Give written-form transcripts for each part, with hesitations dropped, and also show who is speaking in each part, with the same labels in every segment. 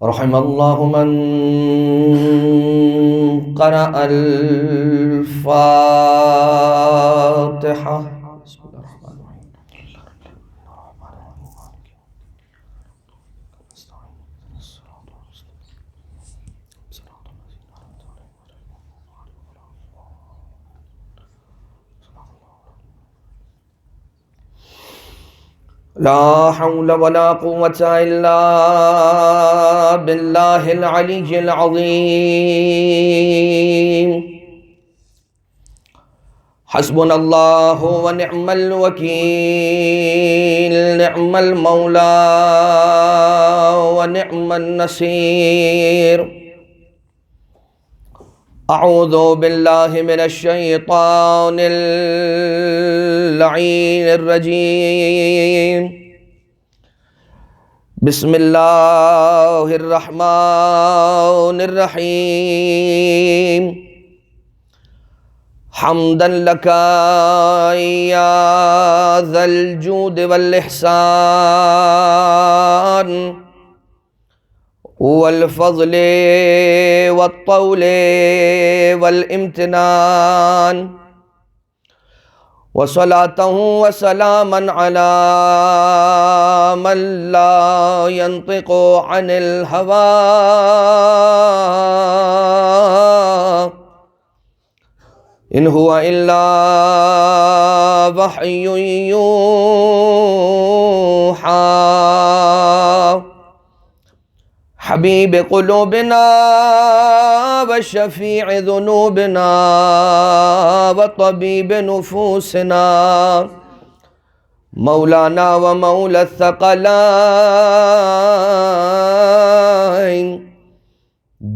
Speaker 1: رحم الله من قرأ الفاتحة. بسم الله الرحمن الرحيم. لا حول ولا قوة إلا بالله العلي العظيم. حسبنا الله ونعم الوكيل، نعم المولى ونعم النصير. أعوذ بالله من الشيطان اللعين الرجيم. بسم الله الرحمن الرحيم. حمدا لك يا ذا الجود والإحسان والفضل والطول والامتنان، وصلاة وسلاما على من لا ينطق عن الهوى إن هو إلا وحي يوحى. حبیب قلوبنا وشفیع ذنوبنا وطبیب نفوسنا، مولانا ومولا الثقلین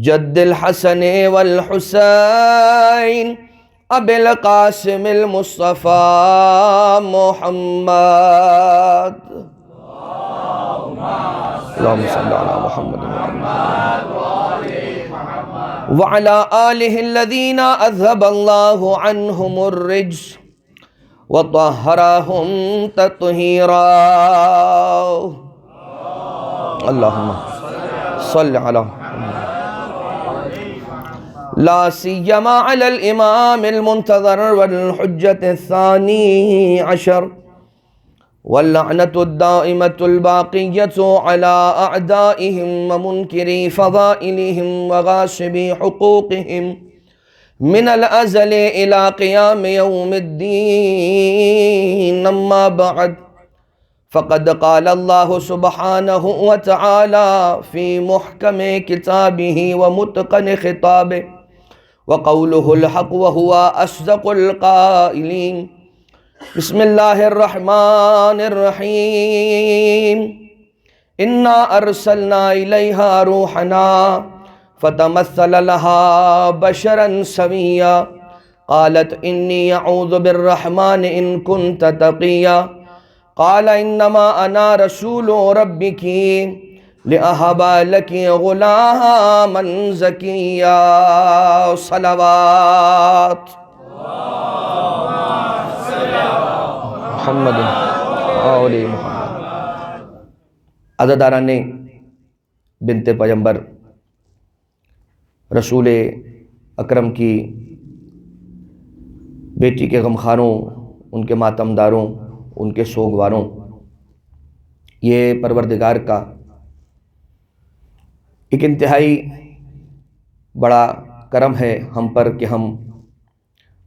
Speaker 1: جد الحسن والحسین ابی القاسم المصطفى محمد. اللهم صل على محمد وعلى آله الذين أذهب الله عنهم الرجس وطهرهم تطهيرا. اللهم صل على محمد لا سيما على الإمام المنتظر والحجة الثاني عشر، واللعنة الدائمة الباقية على أعدائهم ومنكري فضائلهم وغاصبي حقوقهم من الأزل إلى قيام يوم الدين. أما بعد، فقد قال الله سبحانه وتعالى في محكم كتابه ومتقن خطابه، وقوله الحق وهو أصدق القائلين. بسم اللہ الرحمن الرحیم. انا ارسلنا الیہا روحنا فتمثل لها بشرا سویا، قالت انی اعوذ بالرحمن ان كنت تقیا، قال انما انا رسول ربک لأہب لک غلاما زکیا. صلوات محمد آل محمد. عزاداران بنت پیغمبر رسول اکرم کی بیٹی کے غمخواروں، ان کے ماتمداروں، ان کے سوگواروں، یہ پروردگار کا ایک انتہائی بڑا کرم ہے ہم پر کہ ہم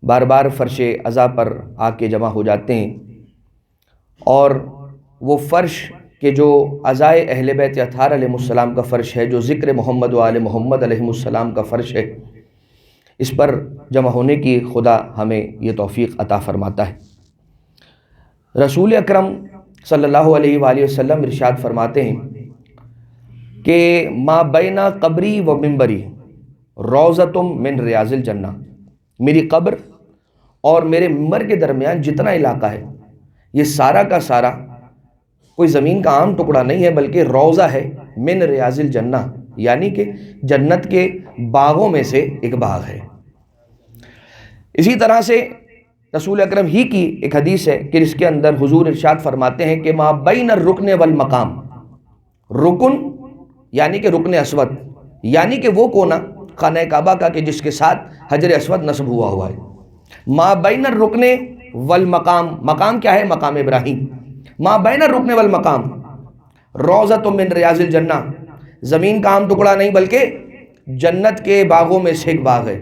Speaker 1: بار بار فرش عزا پر آ کے جمع ہو جاتے ہیں، اور وہ فرش کہ جو عزائے اہل بیت اطہار علیہ السلام کا فرش ہے، جو ذکر محمد و آل محمد علیہ السلام کا فرش ہے، اس پر جمع ہونے کی خدا ہمیں یہ توفیق عطا فرماتا ہے. رسول اکرم صلی اللہ علیہ وآلہ وسلم ارشاد فرماتے ہیں کہ ما بین قبری و منبری روضۃ من ریاض الجنہ، میری قبر اور میرے منبر کے درمیان جتنا علاقہ ہے، یہ سارا کا سارا کوئی زمین کا عام ٹکڑا نہیں ہے، بلکہ روضہ ہے من ریاض الجنہ، یعنی کہ جنت کے باغوں میں سے ایک باغ ہے. اسی طرح سے رسول اکرم ہی کی ایک حدیث ہے کہ اس کے اندر حضور ارشاد فرماتے ہیں کہ ما بین الرکن والمقام، رکن یعنی کہ رکن اسود، یعنی کہ وہ کونا خانہ کعبہ کا کہ جس کے ساتھ حجر اسود نصب ہوا ہے. ما بین الرکن والمقام، مقام کیا ہے؟ مقام ابراہیم. ما بین الرکن والمقام روضۃ من ریاض الجنہ، زمین کا عام ٹکڑا نہیں بلکہ جنت کے باغوں میں سے ایک باغ ہے.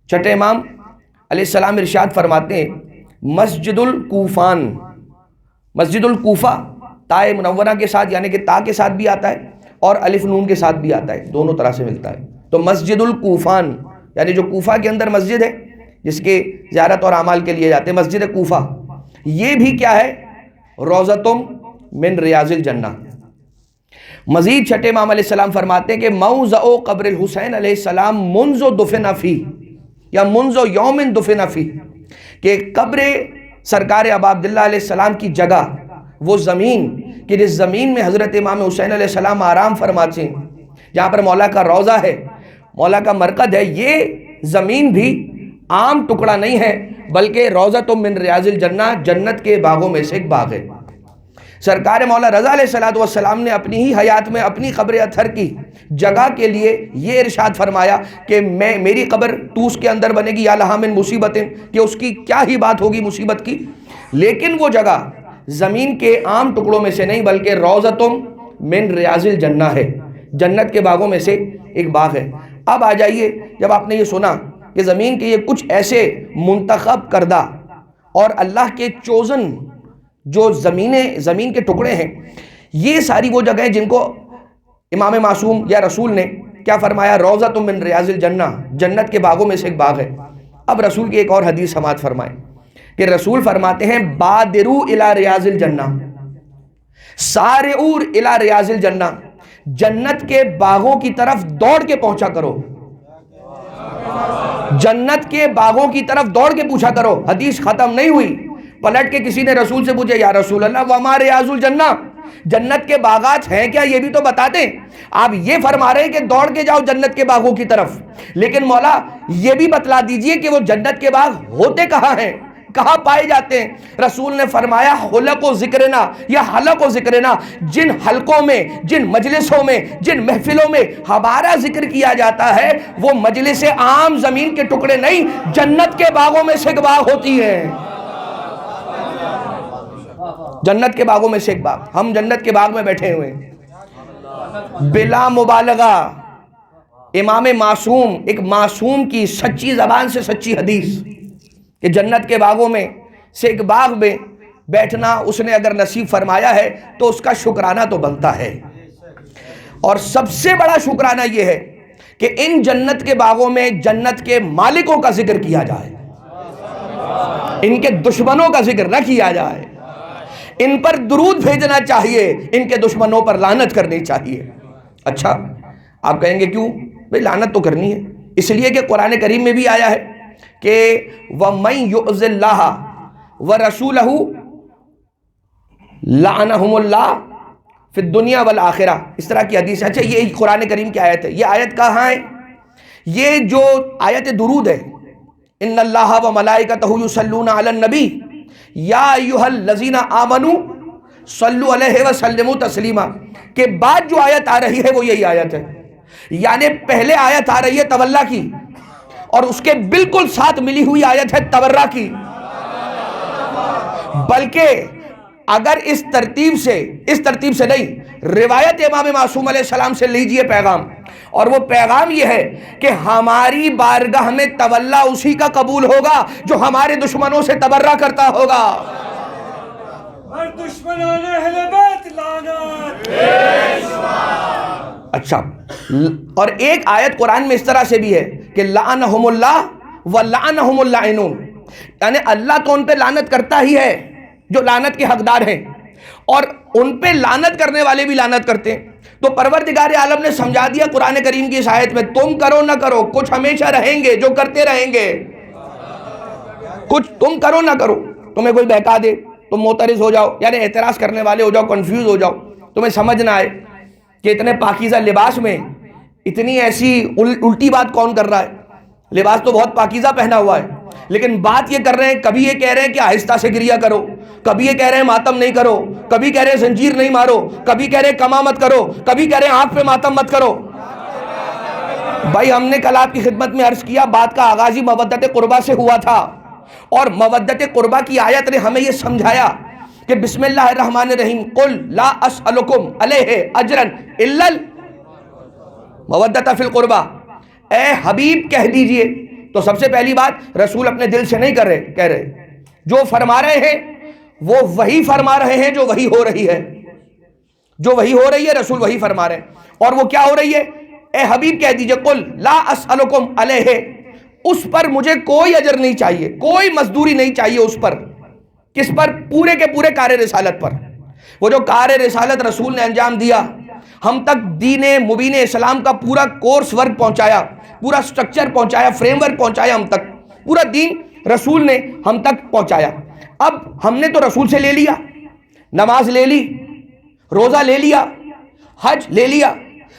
Speaker 1: چھٹے امام علیہ السلام ارشاد فرماتے ہیں مسجد الکوفان، مسجد الکوفہ تائے منورہ کے ساتھ یعنی کہ تا کے ساتھ بھی آتا ہے اور الف نون کے ساتھ بھی آتا ہے، دونوں طرح سے ملتا ہے. تو مسجد الکوفان یعنی جو کوفہ کے اندر مسجد ہے جس کے زیارت اور اعمال کے لیے جاتے ہیں، مسجد کوفہ، یہ بھی کیا ہے؟ روضۃ من ریاض الجنہ. مزید چھٹے امام علیہ السلام فرماتے ہیں کہ موضع قبر الحسین علیہ السلام منذ دفن فی یا منذ یوم دفن فی، کہ قبر سرکار ابا عبداللہ علیہ السلام کی جگہ، وہ زمین کہ جس زمین میں حضرت امام حسین علیہ السلام آرام فرماتے ہیں، جہاں پر مولا کا روضہ ہے، مولا کا مرقد ہے، یہ زمین بھی عام ٹکڑا نہیں ہے بلکہ روضۃ من ریاض الجنہ، جنت کے باغوں میں سے ایک باغ ہے. سرکار مولا رضا علیہ السلام نے اپنی ہی حیات میں اپنی قبر اطہر کی جگہ کے لیے یہ ارشاد فرمایا کہ میری قبر توس کے اندر بنے گی یا لہا من مصیبت، کہ اس کی کیا ہی بات ہوگی مصیبت کی، لیکن وہ جگہ زمین کے عام ٹکڑوں میں سے نہیں بلکہ روضۃ من ریاض الجنہ ہے، جنت کے باغوں میں سے ایک باغ ہے. اب آ جائیے، جب آپ نے یہ سنا کہ زمین کے یہ کچھ ایسے منتخب کردہ اور اللہ کے چوزن جو زمین کے ٹکڑے ہیں، یہ ساری وہ جگہیں جن کو امام معصوم یا رسول نے کیا فرمایا؟ روضۃ من ریاض الجنہ، جنت کے باغوں میں سے ایک باغ ہے. اب رسول کی ایک اور حدیث سماعت فرمائیں کہ رسول فرماتے ہیں بادروا الی ریاض الجنہ، سارعوا الی ریاض الجنہ، جنت کے باغوں کی طرف دوڑ کے پہنچا کرو، جنت کے باغوں کی طرف دوڑ کے پوچھا کرو. حدیث ختم نہیں ہوئی، پلٹ کے کسی نے رسول سے پوچھے یا رسول اللہ وما ریاض الجنہ، جنت کے باغات ہیں کیا؟ یہ بھی تو بتا دیں. آپ یہ فرما رہے ہیں کہ دوڑ کے جاؤ جنت کے باغوں کی طرف، لیکن مولا یہ بھی بتلا دیجئے کہ وہ جنت کے باغ ہوتے کہاں ہیں، کہاں پائے جاتے ہیں؟ رسول نے فرمایا حلق و ذکرنا یا حلق و ذکرنا، جن حلقوں میں، جن مجلسوں میں، جن محفلوں میں ہمارا ذکر کیا جاتا ہے وہ مجلس عام زمین کے ٹکڑے نہیں، جنت کے باغوں میں سے ایک باغ ہوتی ہیں، جنت کے باغوں میں سے ایک باغ. ہم جنت کے باغ میں بیٹھے ہوئے ہیں. بلا مبالغہ امام معصوم، ایک معصوم کی سچی زبان سے سچی حدیث کہ جنت کے باغوں میں سے ایک باغ میں بیٹھنا اس نے اگر نصیب فرمایا ہے تو اس کا شکرانہ تو بنتا ہے. اور سب سے بڑا شکرانہ یہ ہے کہ ان جنت کے باغوں میں جنت کے مالکوں کا ذکر کیا جائے، ان کے دشمنوں کا ذکر نہ کیا جائے. ان پر درود بھیجنا چاہیے، ان کے دشمنوں پر لعنت کرنی چاہیے. اچھا آپ کہیں گے کیوں؟ بھئی لعنت تو کرنی ہے، اس لیے کہ قرآن کریم میں بھی آیا ہے کہ وَمَن يُعْزِ اللَّهَ وَرَسُولَهُ لَعَنَهُمُ اللَّهُ فِي الدُّنْيَا وَالْآخِرَةِ، اس طرح کی حدیث ہے. اچھا یہ قرآن کریم کی آیت ہے، یہ آیت کہاں ہے؟ یہ جو آیت درود ہے ان اللہ وملائکتہ یصلون علی النبی یا ایھا الذین آمنوا صلوا علیہ وسلموا تسلیما کے بعد جو آیت آ رہی ہے وہ یہی آیت ہے. یعنی پہلے آیت آ رہی ہے تولا کی اور اس کے بالکل ساتھ ملی ہوئی آیت ہے تورا کی. بلکہ اگر اس ترتیب سے نہیں، روایت امام معصوم علیہ السلام سے لیجئے پیغام، اور وہ پیغام یہ ہے کہ ہماری بارگاہ میں تولا اسی کا قبول ہوگا جو ہمارے دشمنوں سے تبرہ کرتا ہوگا. اچھا، اور ایک آیت قرآن میں اس طرح سے بھی ہے کہ لعنہم اللہ ولعنہم اللاعنون، یعنی اللہ تو ان پہ لعنت کرتا ہی ہے جو لعنت کے حقدار ہیں، اور ان پہ لعنت کرنے والے بھی لعنت کرتے ہیں. تو پروردگار عالم نے سمجھا دیا قرآن کریم کی اس آیت میں، تم کرو نہ کرو کچھ ہمیشہ رہیں گے جو کرتے رہیں گے. کچھ تم کرو نہ کرو، تمہیں کوئی بہکا دے تم معترض ہو جاؤ، یعنی اعتراض کرنے والے ہو جاؤ، کنفیوز ہو جاؤ، تمہیں سمجھ نہ آئے کہ اتنے پاکیزہ لباس میں اتنی ایسی الٹی بات کون کر رہا ہے. لباس تو بہت پاکیزہ پہنا ہوا ہے، لیکن بات یہ کر رہے ہیں، کبھی یہ کہہ رہے ہیں کہ آہستہ سے گریا کرو، کبھی یہ کہہ رہے ہیں ماتم نہیں کرو، کبھی کہہ رہے ہیں زنجیر نہیں مارو، کبھی کہہ رہے ہیں کما مت کرو، کبھی کہہ رہے ہیں آنکھ پہ ماتم مت کرو۔ بھائی ہم نے کل آپ کی خدمت میں عرض کیا بات کا آغاز ہی مودت قربہ سے ہوا تھا، اور مودت قربہ کی آیت نے ہمیں یہ سمجھایا کہ بسم اللہ الرحمن الرحیم قل لا اسألکم علیہ اجرا الا المودۃ فی القربہ، اے حبیب کہہ دیجئے۔ تو سب سے پہلی بات رسول اپنے دل سے نہیں کہہ رہے، جو فرما رہے ہیں وہ وہی فرما رہے ہیں جو وہی ہو رہی ہے، جو وہی ہو رہی ہے رسول وہی فرما رہے ہیں۔ اور وہ کیا ہو رہی ہے؟ اے حبیب کہہ دیجئے قل لا اسألکم علیہ، اس پر مجھے کوئی اجر نہیں چاہیے، کوئی مزدوری نہیں چاہیے اس پر۔ کس پر؟ پورے کے پورے کار رسالت پر۔ وہ جو کار رسالت رسول نے انجام دیا، ہم تک دین مبین اسلام کا پورا کورس ورک پہنچایا، پورا سٹرکچر پہنچایا، فریم ورک پہنچایا ہم تک، پورا دین رسول نے ہم تک پہنچایا۔ اب ہم نے تو رسول سے لے لیا، نماز لے لی، روزہ لے لیا، حج لے لیا،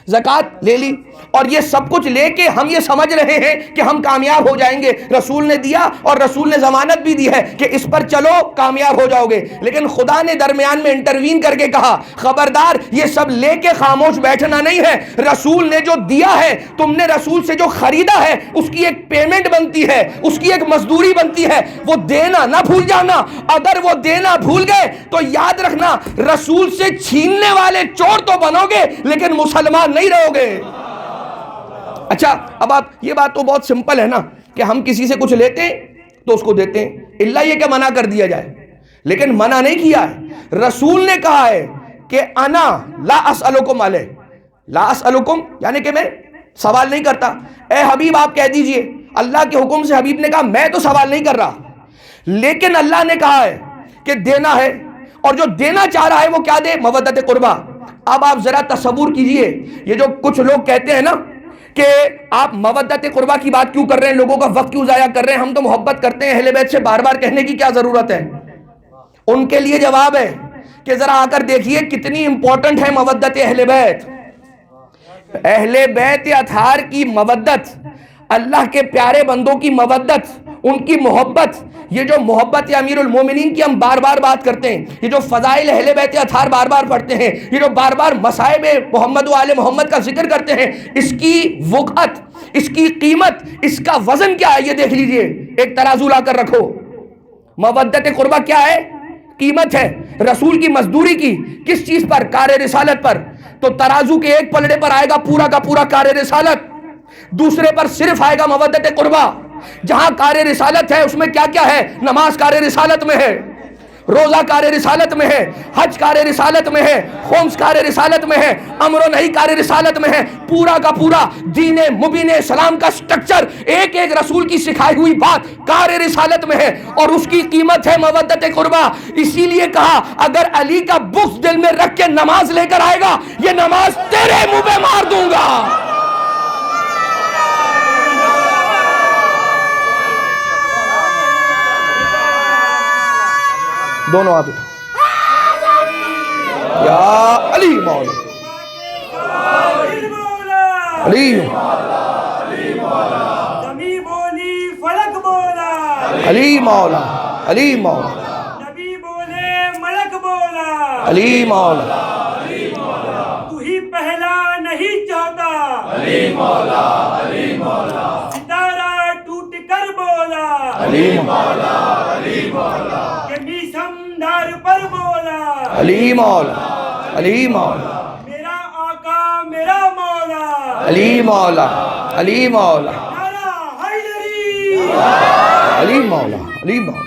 Speaker 1: زکوٰۃ لے لی، اور یہ سب کچھ لے کے ہم یہ سمجھ رہے ہیں کہ ہم کامیاب ہو جائیں گے۔ رسول نے دیا اور رسول نے ضمانت بھی دی ہے کہ اس پر چلو کامیاب ہو جاؤ گے، لیکن خدا نے درمیان میں انٹروین کر کے کہا خبردار یہ سب لے کے خاموش بیٹھنا نہیں ہے، رسول نے جو دیا ہے، تم نے رسول سے جو خریدا ہے اس کی ایک پیمنٹ بنتی ہے، اس کی ایک مزدوری بنتی ہے، وہ دینا نہ بھول جانا۔ اگر وہ دینا بھول گئے تو یاد رکھنا رسول سے چھیننے والے چور تو بنو گے لیکن مسلمان نہیں رہو گے۔ اچھا اب آپ یہ بات تو بہت سمپل ہے نا کہ ہم کسی سے کچھ لیتے ہیں تو اس کو دیتے ہیں، اللہ یہ کہ منع کر دیا جائے، لیکن منع نہیں کیا ہے، رسول نے کہا ہے کہ انا لا اسألکم علیہ، لا اسألکم یعنی کہ میں سوال نہیں کرتا۔ اے حبیب آپ کہہ دیجئے، اللہ کے حکم سے حبیب نے کہا میں تو سوال نہیں کر رہا، لیکن اللہ نے کہا ہے کہ دینا ہے، اور جو دینا چاہ رہا ہے وہ کیا دے؟ مودت قربہ۔ اب آپ ذرا تصور کیجئے، یہ جو کچھ لوگ کہتے ہیں نا کہ آپ مودت قربہ کی بات کیوں کر رہے ہیں، لوگوں کا وقت کیوں ضائع کر رہے ہیں، ہم تو محبت کرتے ہیں اہل بیت سے، بار بار کہنے کی کیا ضرورت ہے؟ ان کے لیے جواب ہے کہ ذرا آ کر دیکھیے کتنی امپورٹنٹ ہے مودت اہل بیت۔ اہل بیت اطہار کی مودت، اللہ کے پیارے بندوں کی مودت، ان کی محبت، یہ جو محبت امیر المومنین کی ہم بار بار بات کرتے ہیں، یہ جو فضائل اہل بیت اطہار بار بار پڑھتے ہیں، یہ جو بار بار مصائب محمد و آل محمد کا ذکر کرتے ہیں، اس کی وقعت، اس کی قیمت، اس کا وزن کیا ہے یہ دیکھ لیجئے، ایک ترازو لا کر رکھو۔ مودت قربہ کیا ہے؟ قیمت ہے رسول کی مزدوری کی، کس چیز پر؟ کار رسالت پر۔ تو ترازو کے ایک پلڑے پر آئے گا پورا کا پورا کار رسالت، دوسرے پر صرف آئے گا مودت قربہ۔ جہاں کار رسالت ہے اس میں کیا کیا ہے؟ نماز کار رسالت میں ہے، روزہ کار رسالت میں ہے، حج کار رسالت میں ہے، خمس کار رسالت میں ہے، امر و نہی کار رسالت میں ہے۔ پورا کا پورا دین مبین اسلام کا سٹرکچر، ایک ایک رسول کی سکھائی ہوئی بات کار رسالت میں ہے، اور اس کی قیمت ہے مودت قربہ۔ اسی لیے کہا اگر علی کا بغض دل میں رکھ کے نماز لے کر آئے گا، یہ نماز تیرے منہ پہ مار دوں گا۔ دونوں ہاتھ اٹھا، یا علی مولا، علی
Speaker 2: نبی بولی فلک بولا،
Speaker 1: علی مولا، علی مولا،
Speaker 2: نبی بولے ملک بولا،
Speaker 1: علی مولا،
Speaker 2: تو ہی پہلا نہیں چاہتا،
Speaker 3: علی مولا، علی مولا،
Speaker 2: ستارہ ٹوٹ کر بولا،
Speaker 1: علی مولا،
Speaker 3: علی مولا،
Speaker 2: کہ میسم دار پر بولا،
Speaker 1: علی مولا، علی مولا،
Speaker 2: میرا آقا میرا مولا،
Speaker 1: علی مولا، علی مولا،
Speaker 2: نعرہ حیدری،
Speaker 1: علی مولا، علی مولا۔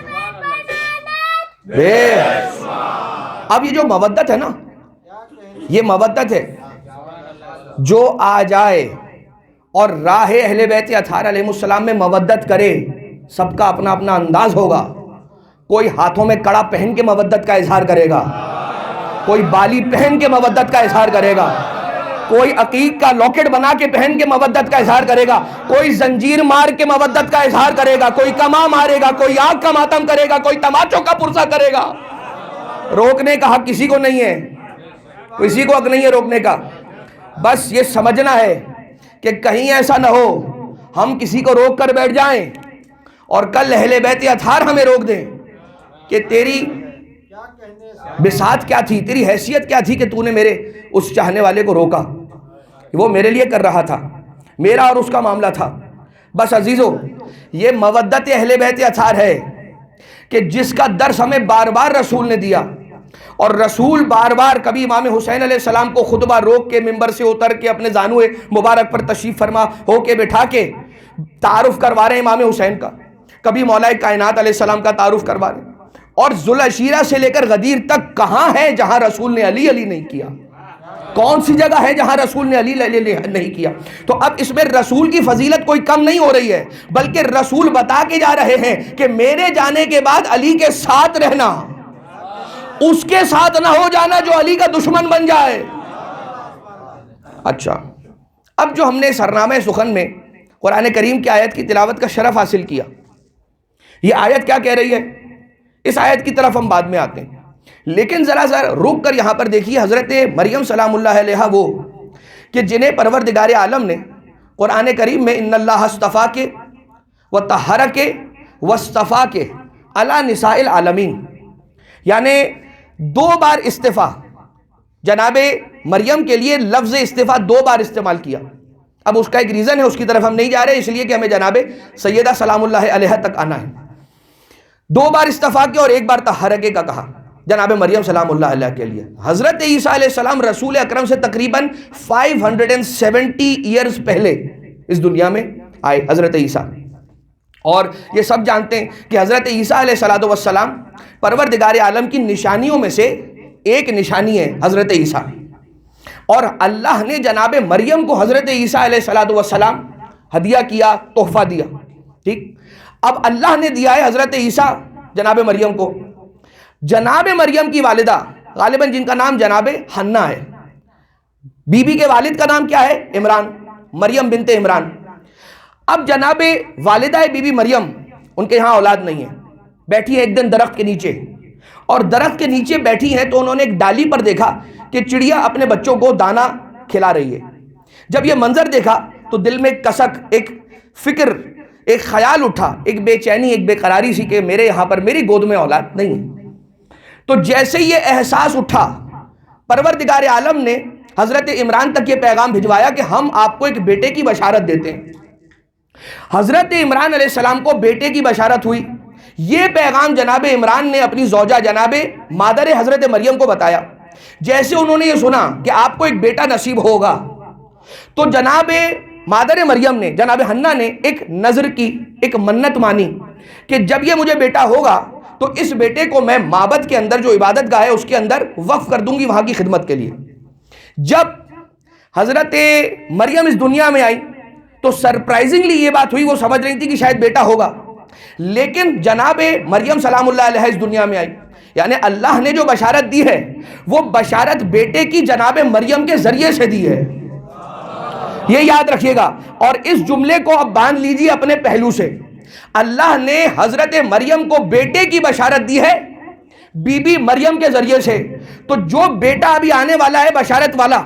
Speaker 1: اب یہ جو مودت ہے نا، یہ مودت ہے جو آ جائے اور راہ اہل بیت اطہار علیہ السلام میں مودت کرے، سب کا اپنا اپنا انداز ہوگا۔ کوئی ہاتھوں میں کڑا پہن کے مودت کا اظہار کرے گا، کوئی بالی پہن کے مودت کا اظہار کرے گا، کوئی عقیق کا لاکٹ بنا کے پہن کے مودت کا اظہار کرے گا، کوئی زنجیر مار کے مودت کا اظہار کرے گا، کوئی کما مارے گا، کوئی آگ کا ماتم کرے گا، کوئی تماچوں کا پرسہ کرے گا۔ روکنے کا حق کسی کو نہیں ہے، کسی کو حق نہیں ہے روکنے کا۔ بس یہ سمجھنا ہے کہ کہیں ایسا نہ ہو ہم کسی کو روک کر بیٹھ جائیں اور کل اہل بیت اطہار ہمیں روک دیں کہ تیری بساط کیا تھی، تیری حیثیت کیا تھی کہ تو نے میرے اس چاہنے والے کو روکا؟ وہ میرے لیے کر رہا تھا، میرا اور اس کا معاملہ تھا۔ بس عزیزو، یہ مودت اہل بیت اطہار ہے کہ جس کا درس ہمیں بار بار رسول نے دیا، اور رسول بار بار کبھی امام حسین علیہ السلام کو خطبہ روک کے ممبر سے اتر کے اپنے زانوئے مبارک پر تشریف فرما ہو کے بٹھا کے تعارف کروا رہے ہیں امام حسین کا، کبھی مولا کائنات علیہ السلام کا تعارف کروا رہے ہیں۔ اور ذوالعشیرہ سے لے کر غدیر تک کہاں ہے جہاں رسول نے علی علی نہیں کیا؟ کون سی جگہ ہے جہاں رسول نے علی علی نہیں کیا؟ تو اب اس میں رسول کی فضیلت کوئی کم نہیں ہو رہی ہے، بلکہ رسول بتا کے جا رہے ہیں کہ میرے جانے کے بعد علی کے ساتھ رہنا، اس کے ساتھ نہ ہو جانا جو علی کا دشمن بن جائے۔ اچھا، اب جو ہم نے سرنامہ سخن میں قرآن کریم کی آیت کی تلاوت کا شرف حاصل کیا، یہ آیت کیا کہہ رہی ہے؟ اس آیت کی طرف ہم بعد میں آتے ہیں، لیکن ذرا رک کر یہاں پر دیکھیے حضرت مریم سلام اللہ علیہا، وہ کہ جنہیں پروردگار عالم نے قرآن کریم میں ان اللہ اصطفاک وطہرک واصطفاک علی نساء العالمین، یعنی 2 بار استفا جناب مریم کے لیے لفظ استفا 2 بار استعمال کیا۔ اب اس کا ایک ریزن ہے، اس کی طرف ہم نہیں جا رہے، اس لیے کہ ہمیں جناب سیدہ سلام اللہ علیہا تک آنا ہے۔ 2 بار استفا کے اور 1 بار طہرکے کا کہا جناب مریم سلام اللہ علیہ کے لیے۔ حضرت عیسیٰ علیہ السلام رسول اکرم سے تقریباً 570 ایئرز پہلے اس دنیا میں آئے حضرت عیسیٰ، اور یہ سب جانتے ہیں کہ حضرت عیسیٰ علیہ السلام پروردگار عالم کی نشانیوں میں سے ایک نشانی ہے حضرت عیسیٰ، اور اللہ نے جناب مریم کو حضرت عیسیٰ علیہ السلام ہدیہ کیا، تحفہ دیا، ٹھیک۔ اب اللہ نے دیا ہے حضرت عیسیٰ جناب مریم کو، جناب مریم کی والدہ غالباً جن کا نام جناب حنا ہے، بی بی کے والد کا نام کیا ہے؟ عمران، مریم بنت عمران۔ اب جناب والدہ بی بی مریم، ان کے یہاں اولاد نہیں ہے، بیٹھی ہے ایک دن درخت کے نیچے، اور درخت کے نیچے بیٹھی ہیں تو انہوں نے ایک ڈالی پر دیکھا کہ چڑیا اپنے بچوں کو دانا کھلا رہی ہے۔ جب یہ منظر دیکھا تو دل میں ایک کسک، ایک فکر، ایک خیال اٹھا، ایک بے چینی، ایک بے قراری سی کہ میرے یہاں پر میری گود میں اولاد نہیں ہے۔ تو جیسے یہ احساس اٹھا، پروردگار عالم نے حضرت عمران تک یہ پیغام بھجوایا کہ ہم آپ کو ایک بیٹے کی بشارت دیتے ہیں۔ حضرت عمران علیہ السلام کو بیٹے کی بشارت ہوئی، یہ پیغام جناب عمران نے اپنی زوجہ جناب مادر حضرت مریم کو بتایا۔ جیسے انہوں نے یہ سنا کہ آپ کو ایک بیٹا نصیب ہوگا، تو جناب مادر مریم نے، جناب حنا نے ایک نظر کی، ایک منت مانی کہ جب یہ مجھے بیٹا ہوگا تو اس بیٹے کو میں معبد کے اندر جو عبادت گاہ ہے اس کے اندر وقف کر دوں گی وہاں کی خدمت کے لیے۔ جب حضرت مریم اس دنیا میں آئی تو سرپرائزنگلی یہ بات ہوئی، وہ سمجھ رہی تھی کہ شاید بیٹا ہوگا، لیکن جناب مریم سلام اللہ علیہ اس دنیا میں آئی، یعنی اللہ نے جو بشارت دی ہے وہ بشارت بیٹے کی جناب مریم کے ذریعے سے دی ہے، یہ یاد رکھیے گا۔ اور اس جملے کو اب باندھ لیجیے اپنے پہلو سے، اللہ نے حضرت مریم کو بیٹے کی بشارت دی ہے بی بی مریم کے ذریعے سے، تو جو بیٹا ابھی آنے والا ہے بشارت والا،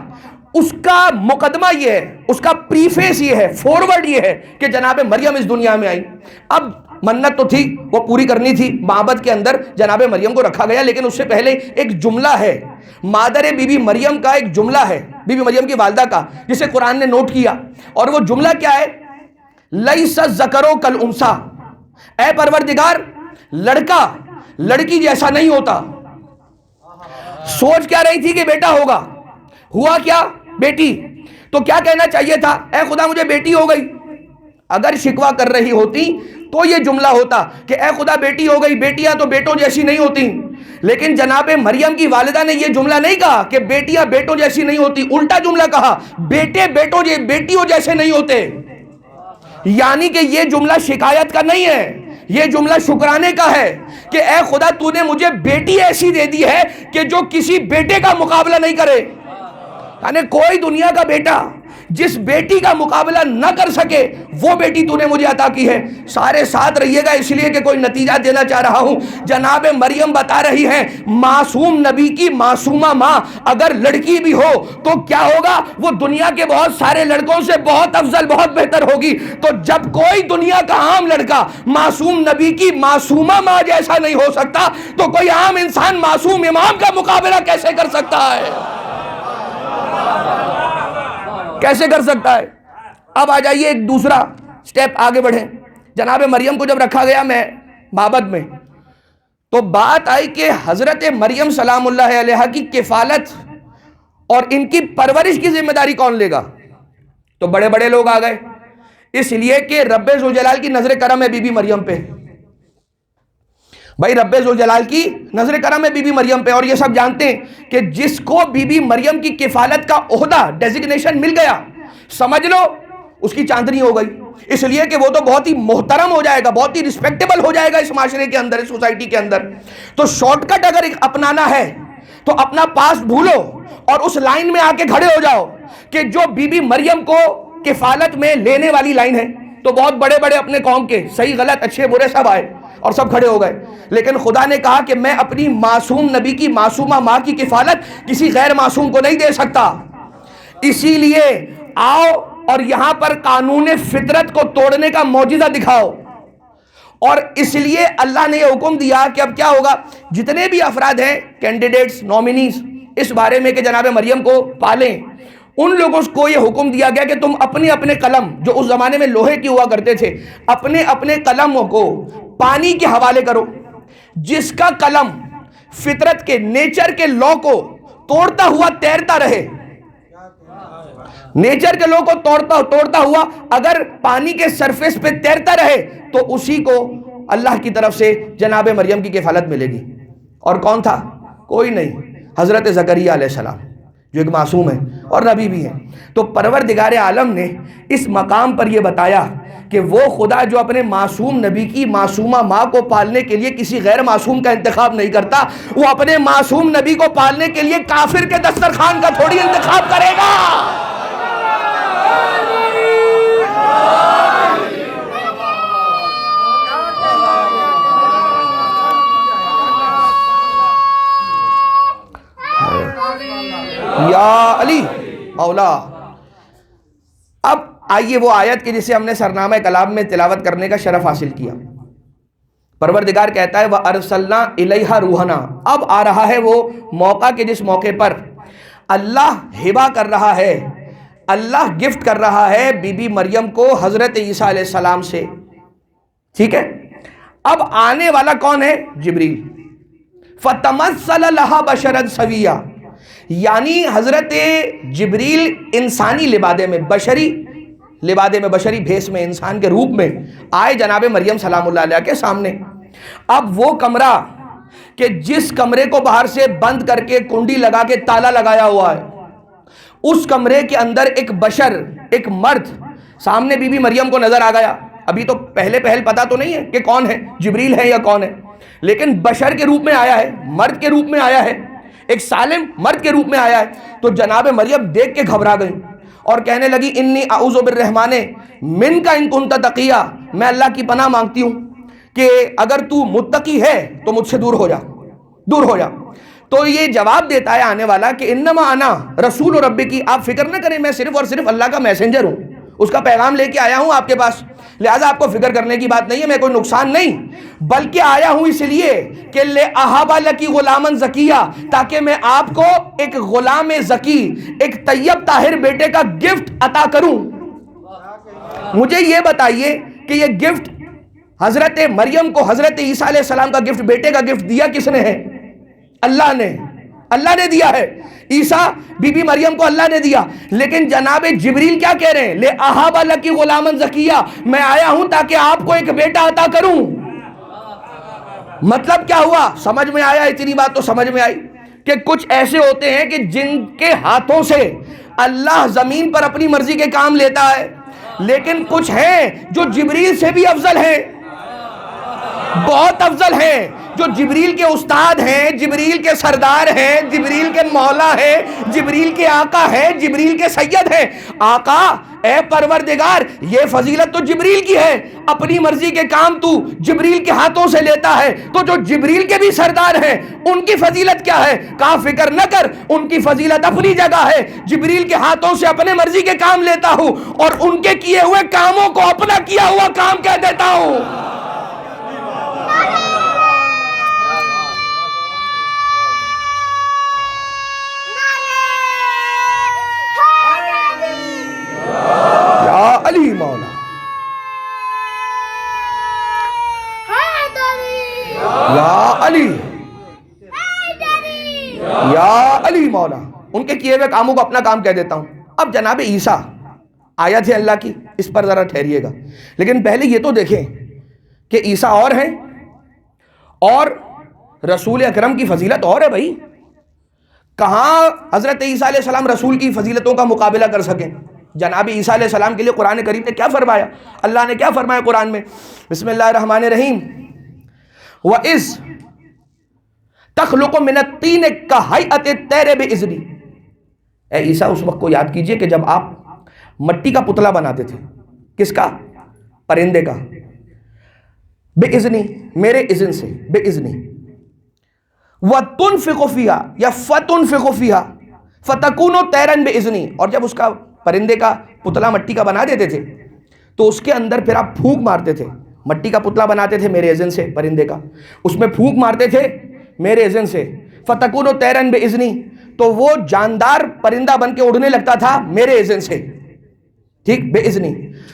Speaker 1: اس کا مقدمہ یہ ہے، اس کا پریفیس یہ ہے، فورورڈ یہ ہے کہ جناب مریم اس دنیا میں آئی۔ اب منت تو تھی، وہ پوری کرنی تھی، معبد کے اندر جناب مریم کو رکھا گیا، لیکن اس سے پہلے ایک جملہ ہے مادر بی بی مریم کا، ایک جملہ ہے بی بی مریم کی والدہ کا جسے قرآن نے نوٹ کیا، اور وہ جملہ کیا ہے؟ لیس الذکر کالانثی، اے پروردگار لڑکا لڑکی جیسا نہیں ہوتا۔ سوچ کیا رہی تھی کہ بیٹا ہوگا، ہوا کیا؟ بیٹی۔ تو کیا کہنا چاہیے تھا؟ اے خدا مجھے بیٹی ہو گئی۔ اگر شکوہ کر رہی ہوتی تو یہ جملہ ہوتا کہ اے خدا بیٹی ہو گئی، بیٹیاں تو بیٹوں جیسی نہیں ہوتی۔ لیکن جناب مریم کی والدہ نے یہ جملہ نہیں کہا کہ بیٹیاں بیٹوں جیسی نہیں ہوتی، الٹا جملہ کہا بیٹے بیٹیوں جیسے نہیں ہوتے۔ یعنی کہ یہ جملہ شکایت کا نہیں ہے، یہ جملہ شکرانے کا ہے کہ اے خدا تو نے مجھے بیٹی ایسی دے دی ہے کہ جو کسی بیٹے کا مقابلہ نہیں کرے۔ یعنی کوئی دنیا کا بیٹا جس بیٹی کا مقابلہ نہ کر سکے وہ بیٹی تو نے مجھے عطا کی ہے. سارے ساتھ رہیے گا اس لیے کہ کوئی نتیجہ دینا چاہ رہا ہوں. جناب مریم بتا رہی ہیں معصوم نبی کی معصومہ ماں اگر لڑکی بھی ہو تو کیا ہوگا؟ وہ دنیا کے بہت سارے لڑکوں سے بہت افضل، بہت بہتر ہوگی. تو جب کوئی دنیا کا عام لڑکا معصوم نبی کی معصومہ ماں جیسا نہیں ہو سکتا تو کوئی عام انسان معصوم امام کا مقابلہ کیسے کر سکتا ہے؟ کیسے کر سکتا ہے؟ اب آ جائیے ایک دوسرا سٹیپ آگے بڑھیں. جناب مریم کو جب رکھا گیا میں معبد میں تو بات آئی کہ حضرت مریم سلام اللہ علیہا کی کفالت اور ان کی پرورش کی ذمہ داری کون لے گا؟ تو بڑے بڑے لوگ آ گئے، اس لیے کہ رب ذوالجلال کی نظر کرم ہے بی بی مریم پہ. بھائی رب ذوالجلال کی نظر کرم ہے بی بی مریم پہ، اور یہ سب جانتے ہیں کہ جس کو بی بی مریم کی کفالت کا عہدہ ڈیزگنیشن مل گیا سمجھ لو اس کی چاندنی ہو گئی. اس لیے کہ وہ تو بہت ہی محترم ہو جائے گا، بہت ہی رسپیکٹیبل ہو جائے گا اس معاشرے کے اندر، اس سوسائٹی کے اندر. تو شارٹ کٹ اگر اپنانا ہے تو اپنا پاس بھولو اور اس لائن میں آ کے کھڑے ہو جاؤ کہ جو بی بی مریم کو کفالت میں لینے والی لائن ہے. تو بہت بڑے بڑے اپنے قوم کے صحیح غلط اچھے برے سب آئے اور سب کھڑے ہو گئے، لیکن خدا نے کہا کہ میں اپنی معصوم نبی کی معصومہ ماں کی کفالت کسی غیر معصوم کو نہیں دے سکتا. اسی لیے آؤ اور یہاں پر قانون فطرت کو توڑنے کا معجزہ دکھاؤ. اور اس لیے اللہ نے یہ حکم دیا کہ اب کیا ہوگا، جتنے بھی افراد ہیں کینڈیڈیٹس نومینیز اس بارے میں کہ جناب مریم کو پالیں، ان لوگوں کو یہ حکم دیا گیا کہ تم اپنے اپنے قلم جو اس زمانے میں لوہے کی ہوا کرتے تھے اپنے اپنے قلموں کو پانی کے حوالے کرو. جس کا قلم فطرت کے نیچر کے لا کو توڑتا ہوا تیرتا رہے، نیچر کے لا کو توڑتا ہوا اگر پانی کے سرفیس پہ تیرتا رہے تو اسی کو اللہ کی طرف سے جناب مریم کی کفالت ملے گی. اور کون تھا؟ کوئی نہیں، حضرت زکریا علیہ السلام جو ایک معصوم ہے اور نبی بھی ہیں. تو پروردگار عالم نے اس مقام پر یہ بتایا کہ وہ خدا جو اپنے معصوم نبی کی معصومہ ماں کو پالنے کے لیے کسی غیر معصوم کا انتخاب نہیں کرتا، وہ اپنے معصوم نبی کو پالنے کے لیے کافر کے دسترخوان کا تھوڑی انتخاب کرے گا. یا علی مولا. اب آئیے وہ آیت کی جسے ہم نے سرنامہ کلام میں تلاوت کرنے کا شرف حاصل کیا. پروردگار کہتا ہے وَأَرْسَلْنَا إِلَيْهَا رُوحَنَا. اب آ رہا ہے وہ موقع کہ جس موقع پر اللہ ہبہ کر رہا ہے، اللہ گفٹ کر رہا ہے بی بی مریم کو حضرت عیسیٰ علیہ السلام سے. ٹھیک ہے، اب آنے والا کون ہے؟ جبریل. فَتَمَثَّلَ لَهَا بَشَرًا سَوِيًّا، یعنی حضرت جبریل انسانی لبادے میں، بشری لبادے میں، بشری بھیس میں، انسان کے روپ میں آئے جناب مریم سلام اللہ علیہ کے سامنے. اب وہ کمرہ کہ جس کمرے کو باہر سے بند کر کے کنڈی لگا کے تالا لگایا ہوا ہے، اس کمرے کے اندر ایک بشر، ایک مرد سامنے بی بی مریم کو نظر آ گیا. ابھی تو پہل پتا تو نہیں ہے کہ کون ہے، جبریل ہے یا کون ہے، لیکن بشر کے روپ میں آیا ہے، مرد کے روپ میں آیا ہے، ایک سالم مرد کے روپ میں آیا ہے. تو جناب مریم دیکھ کے گھبرا گئی اور کہنے لگی انی اعوذ بالرحمن من کا ان کنت تقیہ، میں اللہ کی پناہ مانگتی ہوں کہ اگر تو متقی ہے تو مجھ سے دور ہو جا، دور ہو جا. تو یہ جواب دیتا ہے آنے والا کہ انما انا رسول ربی کی، آپ فکر نہ کریں، میں صرف اور صرف اللہ کا میسنجر ہوں، اس کا پیغام لے کے آیا ہوں آپ کے پاس، لہٰذا آپ کو فکر کرنے کی بات نہیں ہے، میں کوئی نقصان نہیں، بلکہ آیا ہوں اس لیے کہ لِأَهَبَ لَكِ غُلَامًا زَكِيًّا، تاکہ میں آپ کو ایک غلام زکی، ایک طیب طاہر بیٹے کا گفٹ عطا کروں. مجھے یہ بتائیے کہ یہ گفٹ حضرت مریم کو حضرت عیسیٰ علیہ السلام کا گفٹ، بیٹے کا گفٹ دیا کس نے ہے؟ اللہ نے، اللہ نے دیا ہے. عیسیٰ بی بی مریم کو اللہ نے دیا، لیکن جناب جبریل کیا کہہ رہے ہیں؟ لِأَهَبَ لَكِ غُلَامًا زَكِيًّا، میں آیا ہوں تاکہ آپ کو ایک بیٹا عطا کروں. مطلب کیا ہوا؟ سمجھ میں آیا؟ اتنی بات تو سمجھ میں آئی کہ کچھ ایسے ہوتے ہیں کہ جن کے ہاتھوں سے اللہ زمین پر اپنی مرضی کے کام لیتا ہے، لیکن کچھ ہیں جو جبریل سے بھی افضل ہیں. بہت افضل ہیں جو جبریل کے استاد ہیں، جبریل کے سردار ہیں، جبریل کے مولا ہیں، جبریل کے آقا ہیں، جبریل کے سید ہیں۔ آقا اے پروردگار یہ فضیلت تو جبریل کی ہے، اپنی مرضی کے کام تو جبریل کے ہاتھوں سے لیتا ہے، تو جو جبریل کے بھی سردار ہیں ان کی فضیلت کیا ہے؟ کہا فکر نہ کر، ان کی فضیلت اپنی جگہ ہے، جبریل کے ہاتھوں سے اپنے مرضی کے کام لیتا ہوں اور ان کے کیے ہوئے کاموں کو اپنا کیا ہوا کام کہہ دیتا ہوں۔ علی مولا یا علی یا علی مولا، ان کے کیے ہوئے کاموں کو اپنا کام کہہ دیتا ہوں۔ اب جناب عیسیٰ آیت ہے اللہ کی، اس پر ذرا ٹھہریے گا، لیکن پہلے یہ تو دیکھیں کہ عیسیٰ اور ہیں اور رسول اکرم کی فضیلت اور ہے بھائی۔ کہاں حضرت عیسیٰ علیہ السلام رسول کی فضیلتوں کا مقابلہ کر سکیں؟ جناب عیسیٰ علیہ السلام کے لیے قرآن کریم نے کیا فرمایا؟ اللہ نے کیا فرمایا قرآن میں؟ بسم اللہ الرحمن الرحیم، وَإِذْ تَخْلُقُ مِنَ الطِّينِ كَهَيْئَةِ الطَّيْرِ بِإِذْنِي۔ اے عیسیٰ اس وقت کو یاد کیجئے کہ جب آپ مٹی کا پتلا بناتے تھے، کس کا؟ پرندے کا، بِإِذْنِي میرے اذن سے، بِإِذْنِي وَتُنْفِقُ فِيهَا یا فَتُنْفِقُ فِيهَا فَتَكُونُ طَيْرًا بِإِذْنِي، اور جب اس کا پرندے کا پتلا مٹی کا بنا دیتے تھے تو اس کے اندر پھر آپ پھونک مارتے تھے، مٹی کا پتلا بناتے تھے میرے اذن سے پرندے کا، اس میں پھونک مارتے تھے میرے اذن سے، فَتَكُونُ طَيْرًا بِإِذْنِي تو وہ جاندار پرندہ بن کے اڑنے لگتا تھا میرے اذن سے، ٹھیک، بِإِذْنِي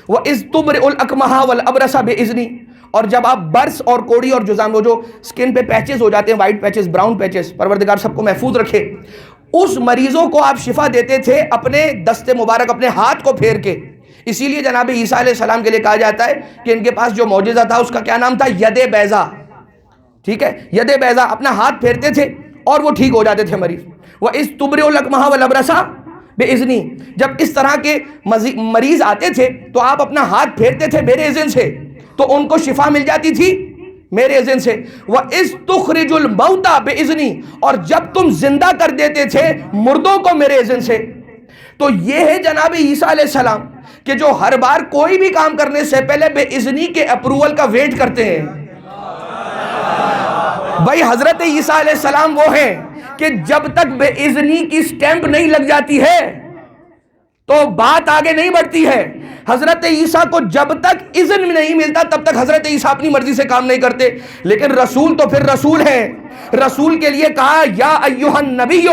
Speaker 1: وَإِذْ تُبْرِئُ الْأَكْمَحَ وَالْأَبْرَصَ بِإِذْنِي، اور جب آپ برس اور کوڑی اور جزام، وہ جو سکن پہ پیچز ہو جاتے ہیں، وائٹ پیچز، براؤن پیچز، پروردگار سب کو محفوظ رکھے، اس مریضوں کو آپ شفا دیتے تھے اپنے دست مبارک، اپنے ہاتھ کو پھیر کے۔ اسی لیے جناب عیسیٰ علیہ السلام کے لیے کہا جاتا ہے کہ ان کے پاس جو معجزہ تھا اس کا کیا نام تھا؟ ید بیضا، ٹھیک ہے، ید بیضا، اپنا ہاتھ پھیرتے تھے اور وہ ٹھیک ہو جاتے تھے مریض۔ وَإِذْ تُبْرِئُ الْأَكْمَحَ وَالْأَبْرَصَ بِإِذْنِي، جب اس طرح کے مریض آتے تھے تو آپ اپنا ہاتھ پھیرتے تھے میرے اذن سے تو ان کو شفا مل جاتی تھی میرے اذن سے۔ وَإِذْ تُخْرِجُ الْمَوْتَى بِإِذْنِي، اور جب تم زندہ کر دیتے تھے مردوں کو میرے اذن سے۔ تو یہ ہے جناب عیسیٰ علیہ السلام کہ جو ہر بار کوئی بھی کام کرنے سے پہلے بے اذنی کے اپروول کا ویٹ کرتے ہیں۔ بھائی حضرت عیسیٰ علیہ السلام وہ ہیں کہ جب تک بے اذنی کی سٹیمپ نہیں لگ جاتی ہے تو بات آگے نہیں بڑھتی ہے۔ حضرت عیسیٰ کو جب تک اذن نہیں ملتا تب تک حضرت عیسیٰ اپنی مرضی سے کام نہیں کرتے، لیکن رسول تو پھر رسول ہیں۔ رسول کے لیے کہا یا ایھا النبی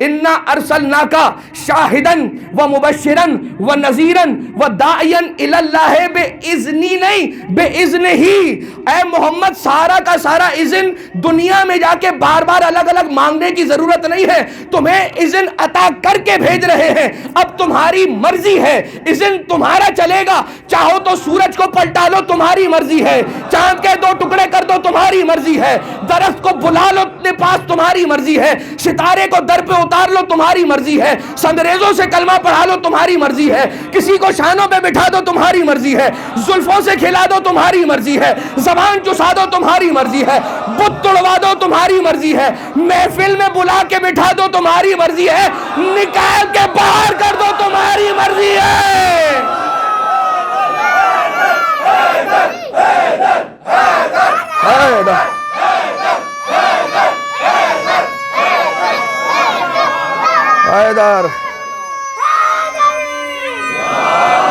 Speaker 1: انا ارسلناک شاہدا ومبشرا ونذیرا وداعیا الی اللہ باذنی، نہیں باذن ہی۔ اے محمد سارا کا سارا اذن دنیا میں جا کے بار بار الگ الگ مانگنے کی ضرورت نہیں ہے، تمہیں اذن عطا کر کے بھیج رہے ہیں۔ اب تمہاری مرضی ہے، اذن تمہارا چلے گا، چاہو تو سورج کو پلٹا لو تمہاری مرضی ہے، چاند کے 2 ٹکڑے کر دو تمہاری مرضی ہے، درخت کو بلا لو اپنے پاس تمہاری مرضی ہے، ستارے کو در پہ اتار لو تمہاری مرضی ہے، سنگریزوں سے کلمہ پڑھا لو تمہاری مرضی ہے، کسی کو شانوں پہ بٹھا دو تمہاری مرضی ہے، زلفوں سے کھلا دو تمہاری مرضی ہے، زبان چسا دو تمہاری مرضی ہے، بت توڑوا دو تمہاری مرضی ہے، محفل میں بلا کے بٹھا دو تمہاری مرضی ہے، نکال کے باہر کر دو تمہاری مرضی ہے۔ حیدر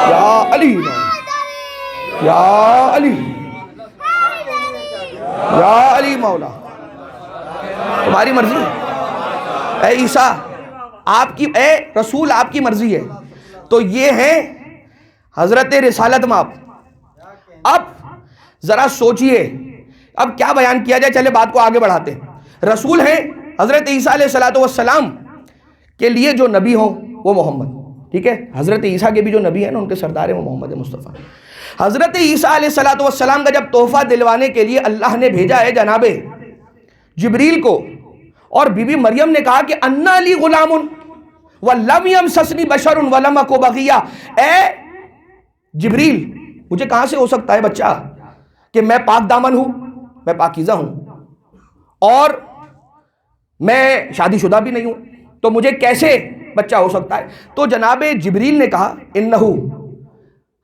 Speaker 1: یا علی یا علی یا علی مولا، تمہاری مرضی ہے۔ اے عیسیٰ آپ کی، اے رسول آپ کی مرضی ہے۔ تو یہ ہے حضرت رسالت ماب۔ اب ذرا سوچئے اب کیا بیان کیا جائے، چلے بات کو آگے بڑھاتے ہیں۔ رسول ہیں حضرت عیسیٰ علیہ السلام کے لیے جو نبی ہوں وہ محمد، ٹھیک ہے، حضرت عیسیٰ کے بھی جو نبی ہیں نا ان کے سردار ہیں وہ محمد مصطفیٰ۔ حضرت عیسیٰ علیہ السلام کا جب تحفہ دلوانے کے لیے اللہ نے بھیجا ہے جناب جبریل کو، اور بی بی مریم نے کہا کہ انا لی غلام ولم یمسسنی بشر ولم اک بغیا، اے جبریل مجھے کہاں سے ہو سکتا ہے بچہ کہ میں پاک دامن ہوں میں پاکیزہ ہوں اور میں شادی شدہ بھی نہیں ہوں، تو مجھے کیسے بچہ ہو سکتا ہے؟ تو جناب جبریل نے کہا انہو